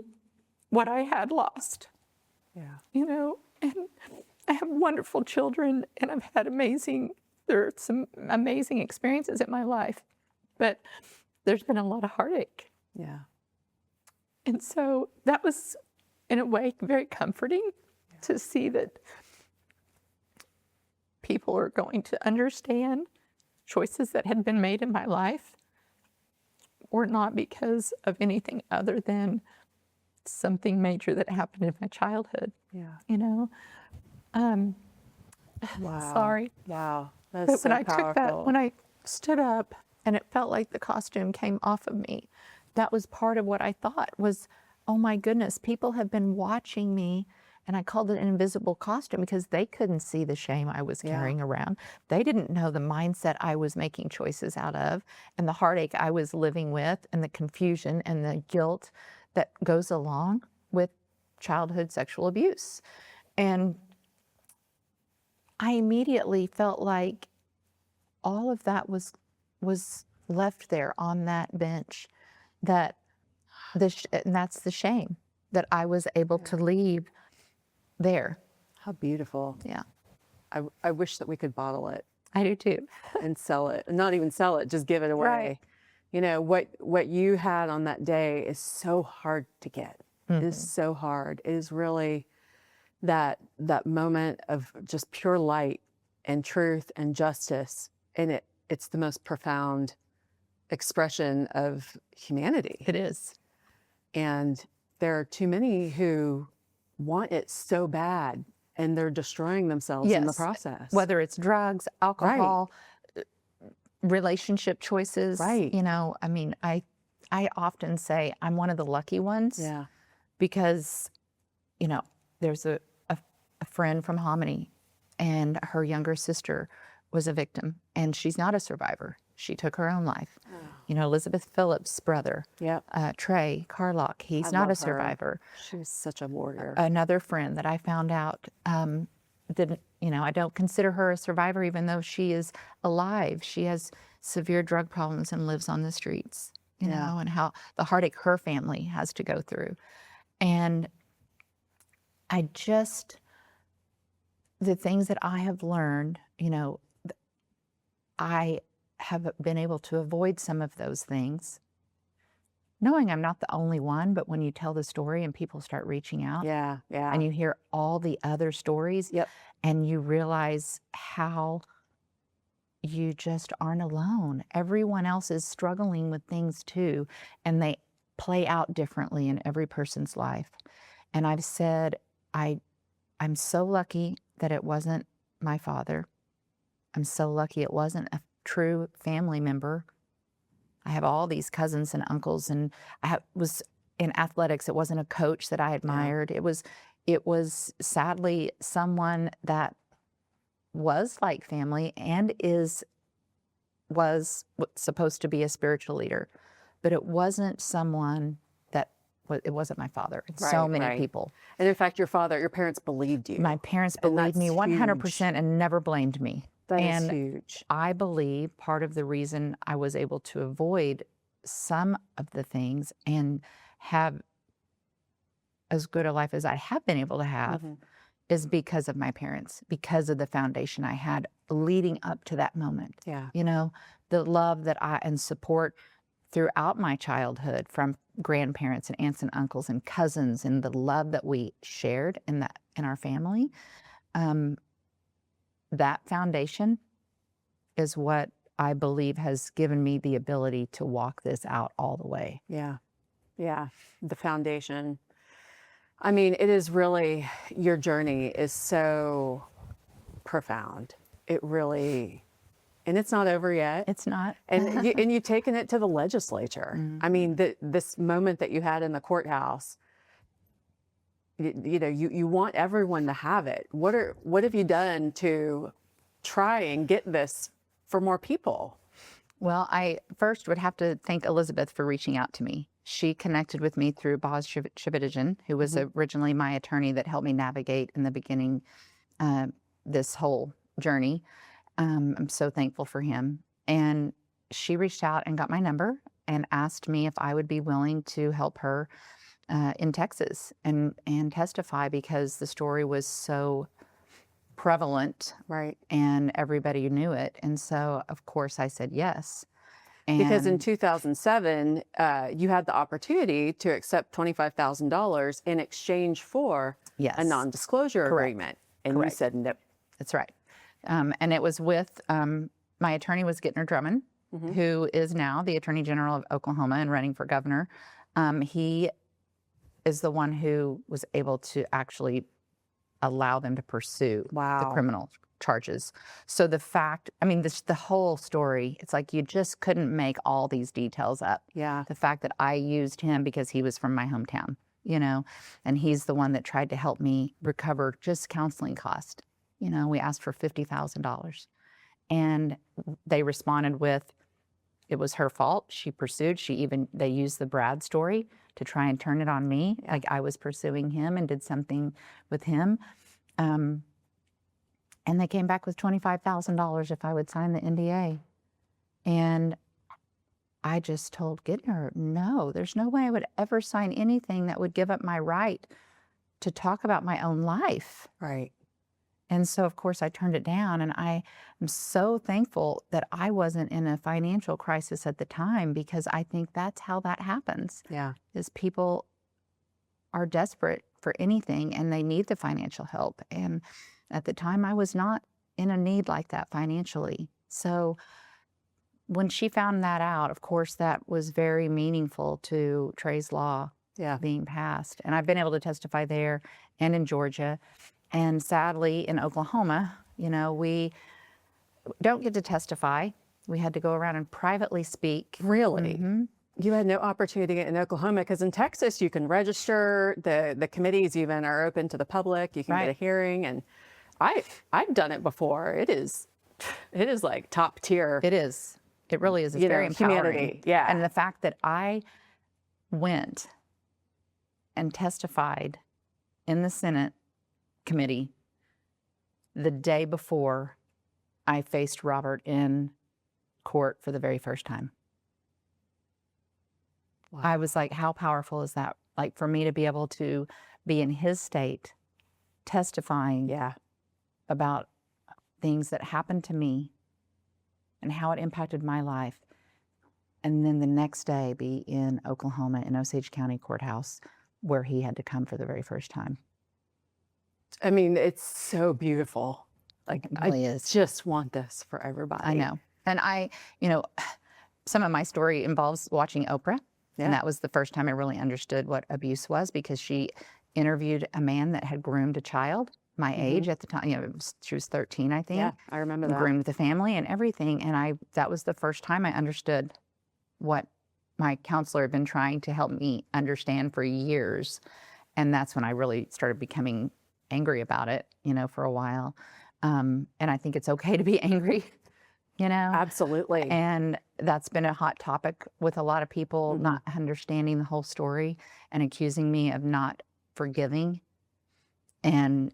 what I had lost. Yeah. You know, and I have wonderful children, and I've had there are some amazing experiences in my life, but there's been a lot of heartache. Yeah. And so that was, in a way, very comforting to see that people are going to understand choices that had been made in my life were not because of anything other than something major that happened in my childhood. Yeah. You know? Wow. Sorry. Wow. That's But so when I powerful. took that, when I stood up and it felt like the costume came off of me, that was part of what I thought was, oh my goodness, people have been watching me. And I called it an invisible costume because they couldn't see the shame I was carrying around. They didn't know the mindset I was making choices out of, and the heartache I was living with, and the confusion and the guilt that goes along with childhood sexual abuse. And I immediately felt like all of that was left there on that bench, and that's the shame that I was able to leave there. How beautiful. Yeah. I wish that we could bottle it I do too. and sell it. Not even sell it, just give it away. Right. You know, what you had on that day is so hard to get. It is so hard. It is really that moment of just pure light and truth and justice. And it's the most profound expression of humanity. It is. And there are too many who want it so bad, and they're destroying themselves in the process. Whether it's drugs, alcohol, relationship choices. Right. You know, I mean, I often say I'm one of the lucky ones. Yeah. Because, you know, there's a friend from Hominy, and her younger sister was a victim, and she's not a survivor. She took her own life. Oh. You know, Elizabeth Phillips' brother, Trey Carlock, he's not a survivor. She was such a warrior. Another friend that I found out didn't, you know, I don't consider her a survivor even though she is alive. She has severe drug problems and lives on the streets, you know, and how the heartache her family has to go through. And the things that I have learned, you know, I have been able to avoid some of those things, knowing I'm not the only one, but when you tell the story and people start reaching out, and you hear all the other stories, and you realize how you just aren't alone. Everyone else is struggling with things too, and they play out differently in every person's life. And I've said, I'm so lucky that it wasn't my father. I'm so lucky it wasn't a true family member. I have all these cousins and uncles, and was in athletics. It wasn't a coach that I admired. It was sadly someone that was like family and was supposed to be a spiritual leader, but it wasn't someone it wasn't my father. It's so many people. And in fact, your parents believed you. My parents believed me 100% and never blamed me. That is huge. I believe part of the reason I was able to avoid some of the things and have as good a life as I have been able to have is because of my parents, because of the foundation I had leading up to that moment. Yeah. You know, the love and support throughout my childhood from grandparents and aunts and uncles and cousins, and the love that we shared in our family. That foundation is what I believe has given me the ability to walk this out all the way. Yeah. Yeah. The foundation. I mean, it is really, your journey is so profound. It really, and it's not over yet. It's not. And you've taken it to the legislature. I mean, this moment that you had in the courthouse, you know, you want everyone to have it. What have you done to try and get this for more people? Well, I first would have to thank Elizabeth for reaching out to me. She connected with me through Boz Shivadijan, who was originally my attorney that helped me navigate in the beginning this whole journey. I'm so thankful for him. And she reached out and got my number and asked me if I would be willing to help her in Texas and testify, because the story was so prevalent, Right. and everybody knew it. And so, of course, I said yes. Because in And 2007, you had the opportunity to accept $25,000 in exchange for yes, a non-disclosure agreement, and Correct. you said no. that's right. And it was with my attorney was Gittner Drummond, who is now the Attorney General of Oklahoma and running for governor. He is the one who was able to actually allow them to pursue the Wow. criminal charges. So the fact, I mean, the whole story, it's like you just couldn't make all these details up. Yeah. The fact that I used him because he was from my hometown, you know, and he's the one that tried to help me recover just counseling cost. You know, we asked for $50,000, and they responded with, it was her fault. She pursued. They used the Brad story to try and turn it on me, like I was pursuing him and did something with him. And they came back with $25,000 if I would sign the NDA. And I just told Gittner, no, there's no way I would ever sign anything that would give up my right to talk about my own life. Right. And so, of course, I turned it down, and I am so thankful that I wasn't in a financial crisis at the time, because I think that's how that happens. Yeah. Is people are desperate for anything and they need the financial help. And at the time, I was not in a need like that financially. So when she found that out, of course, that was very meaningful to Trey's law Yeah. being passed. And I've been able to testify there and in Georgia. And sadly, in Oklahoma, you know, we don't get to testify. We had to go around and privately speak. Really? Mhm. You had no opportunity in Oklahoma, because in Texas you can register. The committees even are open to the public. You can get a Right. hearing, and I've done it before. It is like top tier. It is. It really is. It's You know, very empowering. humanity. Yeah. And the fact that I went and testified in the Senate committee the day before I faced Robert in court for the very first time. Wow. I was like, how powerful is that? Like, for me to be able to be in his state testifying Yeah. about things that happened to me and how it impacted my life. And then the next day be in Oklahoma in Osage County Courthouse, where he had to come for the very first time. I mean, it's so beautiful. Like, It really I is. just want this for everybody. I know. And you know, some of my story involves watching Oprah. Yeah. And that was the first time I really understood what abuse was, because she interviewed a man that had groomed a child my age at the time. You know, she was 13, I think. Yeah, I remember that. Groomed the family and everything. And that was the first time I understood what my counselor had been trying to help me understand for years. And that's when I really started becoming angry about it, you know, for a while. And I think it's okay to be angry, you know? Absolutely. And that's been a hot topic with a lot of people not understanding the whole story and accusing me of not forgiving. And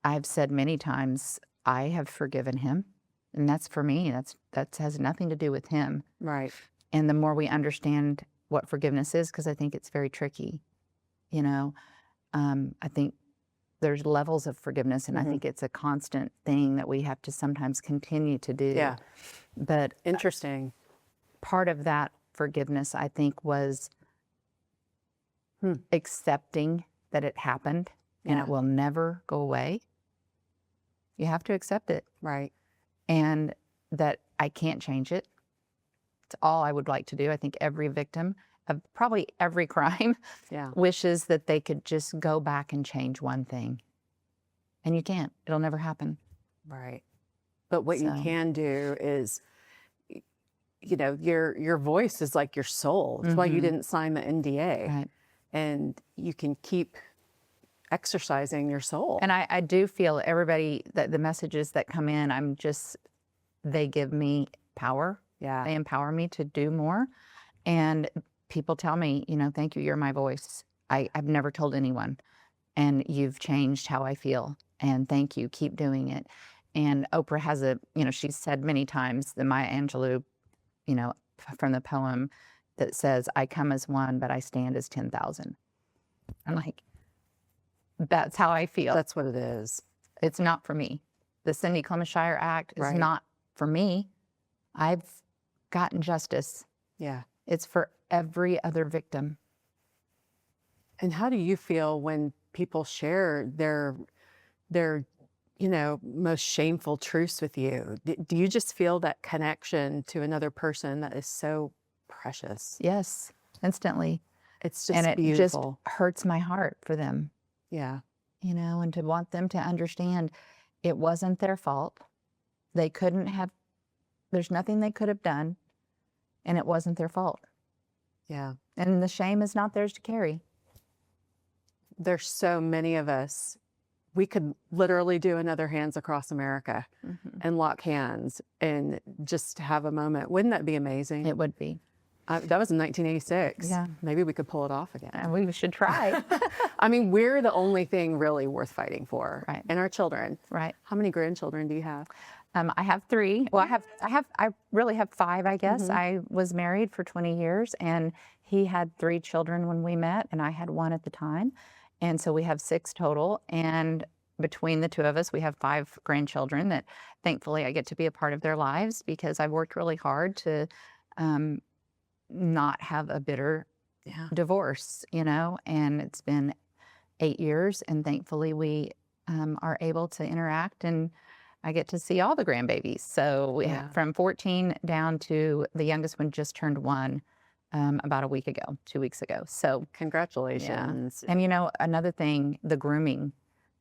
I've said many times, I have forgiven him. And that's for me. That has nothing to do with him. Right. And the more we understand what forgiveness is, because I think it's very tricky, you know, I think there's levels of forgiveness, and I think it's a constant thing that we have to sometimes continue to do. Yeah. But Interesting. part of that forgiveness, I think, was accepting that it happened and Yeah. it will never go away. You have to accept it, Right. and that I can't change it. It's all I would like to do. I think every victim of probably every crime Yeah. wishes that they could just go back and change one thing. And you can't. It'll never happen. Right. But what you So- can do is, you know, your voice is like your soul. That's why you didn't sign the NDA. Right. And you can keep exercising your soul. And I do feel everybody, that the messages that come in, they give me power. Yeah. They empower me to do more. And people tell me, you know, thank you, you're my voice. I've never told anyone. And you've changed how I feel. And thank you. Keep doing it. And Oprah has she's said many times the Maya Angelou, from the poem that says, I come as one, but I stand as 10,000. I'm like, that's how I feel. That's what it is. It's not for me. The Cindy Clemishire Act is Right. not for me. I've gotten justice. Yeah. It's for every other victim. And how do you feel when people share their most shameful truths with you? Do you just feel that connection to another person that is so precious? Yes, instantly. It's just And it beautiful. just hurts my heart for them, Yeah. and to want them to understand it wasn't their fault. They couldn't have, there's nothing they could have done, and it wasn't their fault. Yeah. And the shame is not theirs to carry. There's so many of us. We could literally do another Hands Across America and lock hands and just have a moment. Wouldn't that be amazing? It would be. That was in 1986. Yeah. Maybe we could pull it off again. And we should try. I mean, we're the only thing really worth fighting for. Right. And our children. Right. How many grandchildren do you have? I have 3. Well, I really have 5, I guess. I was married for 20 years, and he had 3 children when we met, and I had 1 at the time. And so we have 6 total. And between the 2 of us, we have 5 grandchildren that thankfully I get to be a part of their lives, because I've worked really hard to not have a bitter divorce, and it's been 8 years, and thankfully we are able to interact, and I get to see all the grandbabies. So we have from 14 down to the youngest one just turned 1 about 2 weeks ago. So Congratulations. yeah. And another thing, the grooming.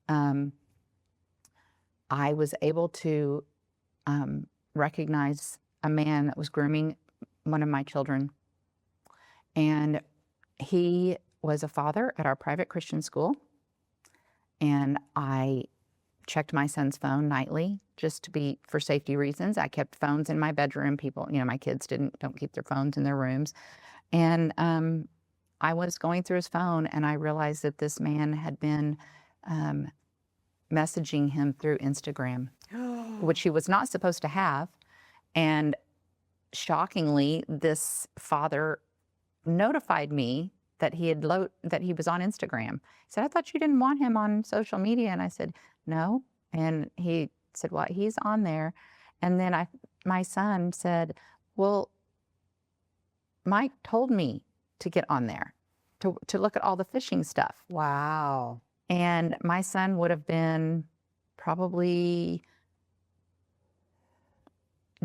I was able to recognize a man that was grooming one of my children. And he was a father at our private Christian school. And I checked my son's phone nightly just for safety reasons. I kept phones in my bedroom. People, my kids don't keep their phones in their rooms. And I was going through his phone, and I realized that this man had been messaging him through Instagram, which he was not supposed to have. And shockingly, this father notified me that he was on Instagram. He said, I thought you didn't want him on social media. And I said, no. And he said, well, he's on there. And then my son said, well, Mike told me to get on there to look at all the phishing stuff. Wow. And my son would have been probably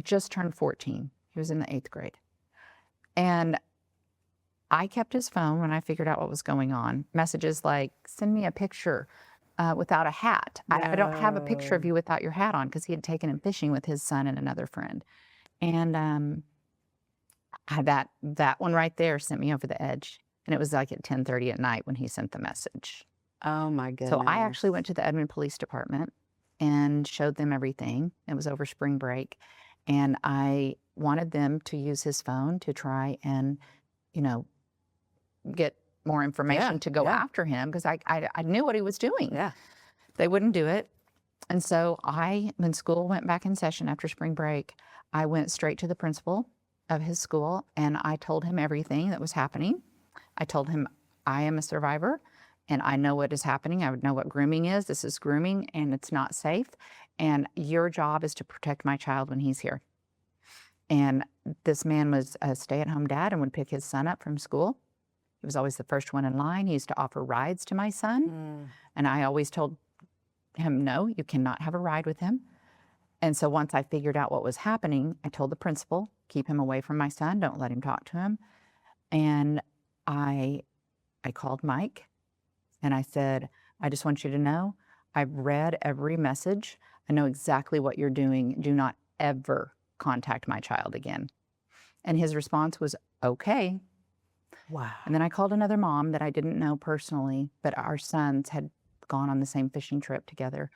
just turned 14. He was in the 8th grade. And I kept his phone when I figured out what was going on. Messages like, send me a picture without a hat. I don't have a picture of you without your hat on, because he had taken him fishing with his son and another friend. And that one right there sent me over the edge. And it was like at 10:30 at night when he sent the message. Oh my goodness. So I actually went to the Edmond Police Department and showed them everything. It was over spring break. And I wanted them to use his phone to try and, get more information to go after him, because I knew what he was doing. Yeah. They wouldn't do it. And so when school went back in session after spring break, I went straight to the principal of his school, and I told him everything that was happening. I told him, I am a survivor, and I know what is happening. I would know what grooming is. This is grooming, and it's not safe. And your job is to protect my child when he's here. And this man was a stay-at-home dad and would pick his son up from school. He was always the first one in line. He used to offer rides to my son. And I always told him, no, you cannot have a ride with him. And so once I figured out what was happening, I told the principal, keep him away from my son. Don't let him talk to him. And I called Mike, and I said, I just want you to know, I've read every message. I know exactly what you're doing. Do not ever contact my child again. And his response was, okay. Wow. And then I called another mom that I didn't know personally, but our sons had gone on the same fishing trip together.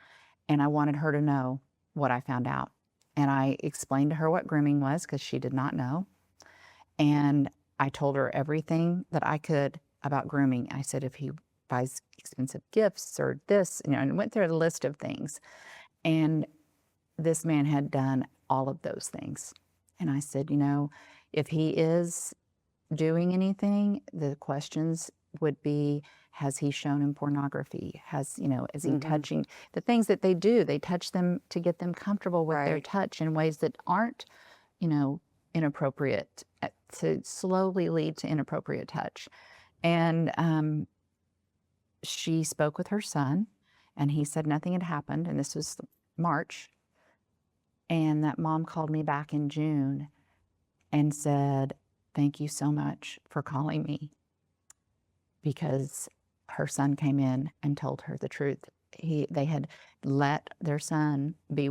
And I wanted her to know what I found out. And I explained to her what grooming was, because she did not know. And I told her everything that I could about grooming. I said, if he buys expensive gifts or this, and went through a list of things. And this man had done all of those things. And I said, if he is doing anything, the questions would be, has he shown him pornography? Is he touching the things that they do? They touch them to get them comfortable with their touch in ways that aren't, inappropriate, to slowly lead to inappropriate touch. And she spoke with her son, and he said nothing had happened. And this was March. And that mom called me back in June and said, thank you so much for calling me, because her son came in and told her the truth. They had let their son be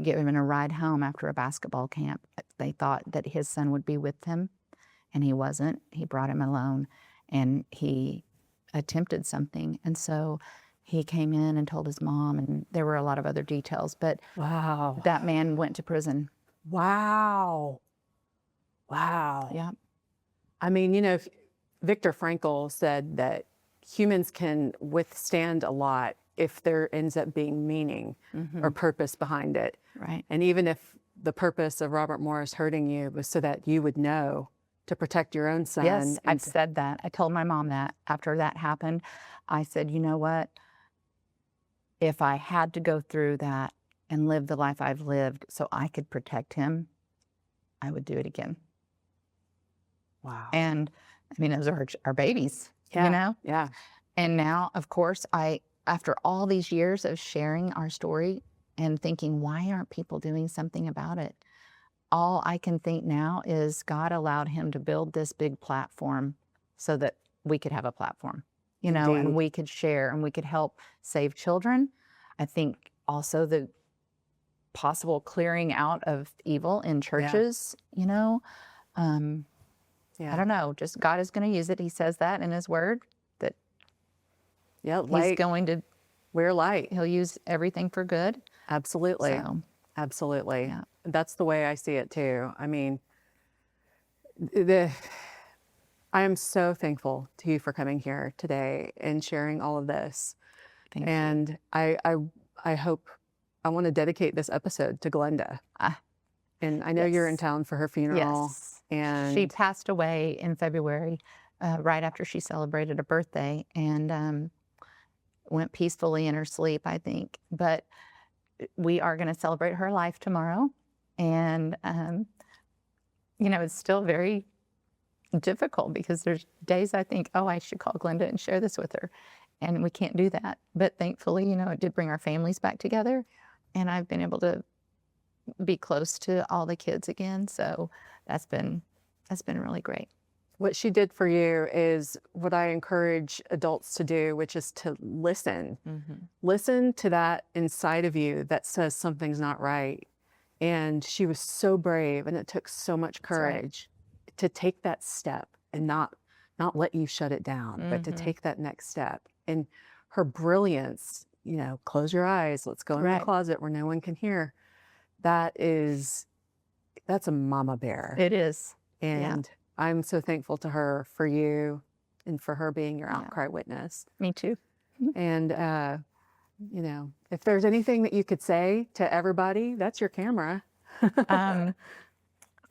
given a ride home after a basketball camp. They thought that his son would be with him, and he wasn't. He brought him alone, and he attempted something. And so he came in and told his mom, and there were a lot of other details, but Wow. that man went to prison. Wow. Wow. Yeah. I mean, Viktor Frankl said that humans can withstand a lot if there ends up being meaning or purpose behind it. Right. And even if the purpose of Robert Morris hurting you was so that you would know to protect your own son. Yes, I've said that. I told my mom that after that happened. I said, you know what? If I had to go through that and live the life I've lived so I could protect him, I would do it again. Wow. And I mean, those are our babies, Yeah. And now, of course, after all these years of sharing our story and thinking, why aren't people doing something about it? All I can think now is God allowed him to build this big platform so that we could have a platform, and we could share and we could help save children. I think also the possible clearing out of evil in churches, I don't know, just God is going to use it. He says that in his word, that he's going to wear light. He'll use everything for good. Absolutely. So, absolutely. Yeah. That's the way I see it too. I mean, I am so thankful to you for coming here today and sharing all of this. Thank you. And I hope, I want to dedicate this episode to Glenda. And I know you're in town for her funeral. Yes. And She passed away in February, right after she celebrated a birthday, and went peacefully in her sleep, I think. But we are going to celebrate her life tomorrow. And, it's still very difficult because there's days I think, oh, I should call Glenda and share this with her. And we can't do that. But thankfully, it did bring our families back together. And I've been able to be close to all the kids again. So that's been really great. what she did for you is what I encourage adults to do, which is to listen. Listen to that inside of you that says something's not right. And she was so brave, and it took so much courage to take that step and not let you shut it down, but to take that next step. And her brilliance, close your eyes, let's go in the closet where no one can hear. That's a mama bear. It is. And I'm so thankful to her for you and for her being your outcry witness. Me too. And, if there's anything that you could say to everybody, that's your camera.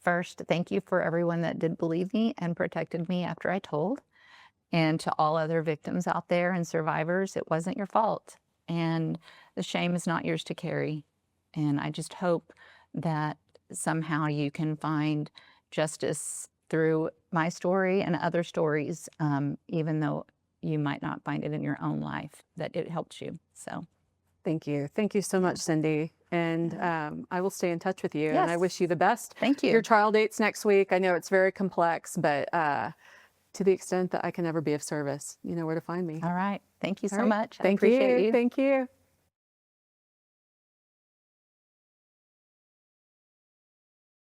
First, thank you for everyone that did believe me and protected me after I told. And to all other victims out there and survivors, it wasn't your fault. And the shame is not yours to carry. And I just hope that somehow you can find justice through my story and other stories, even though you might not find it in your own life, that it helped you. So thank you. Thank you so much, Cindy. And I will stay in touch with you. Yes. And I wish you the best. Thank you. Your trial date's next week. I know it's very complex, but to the extent that I can ever be of service, you know where to find me. All right. Thank you so All right. much. I Thank appreciate you. Thank you.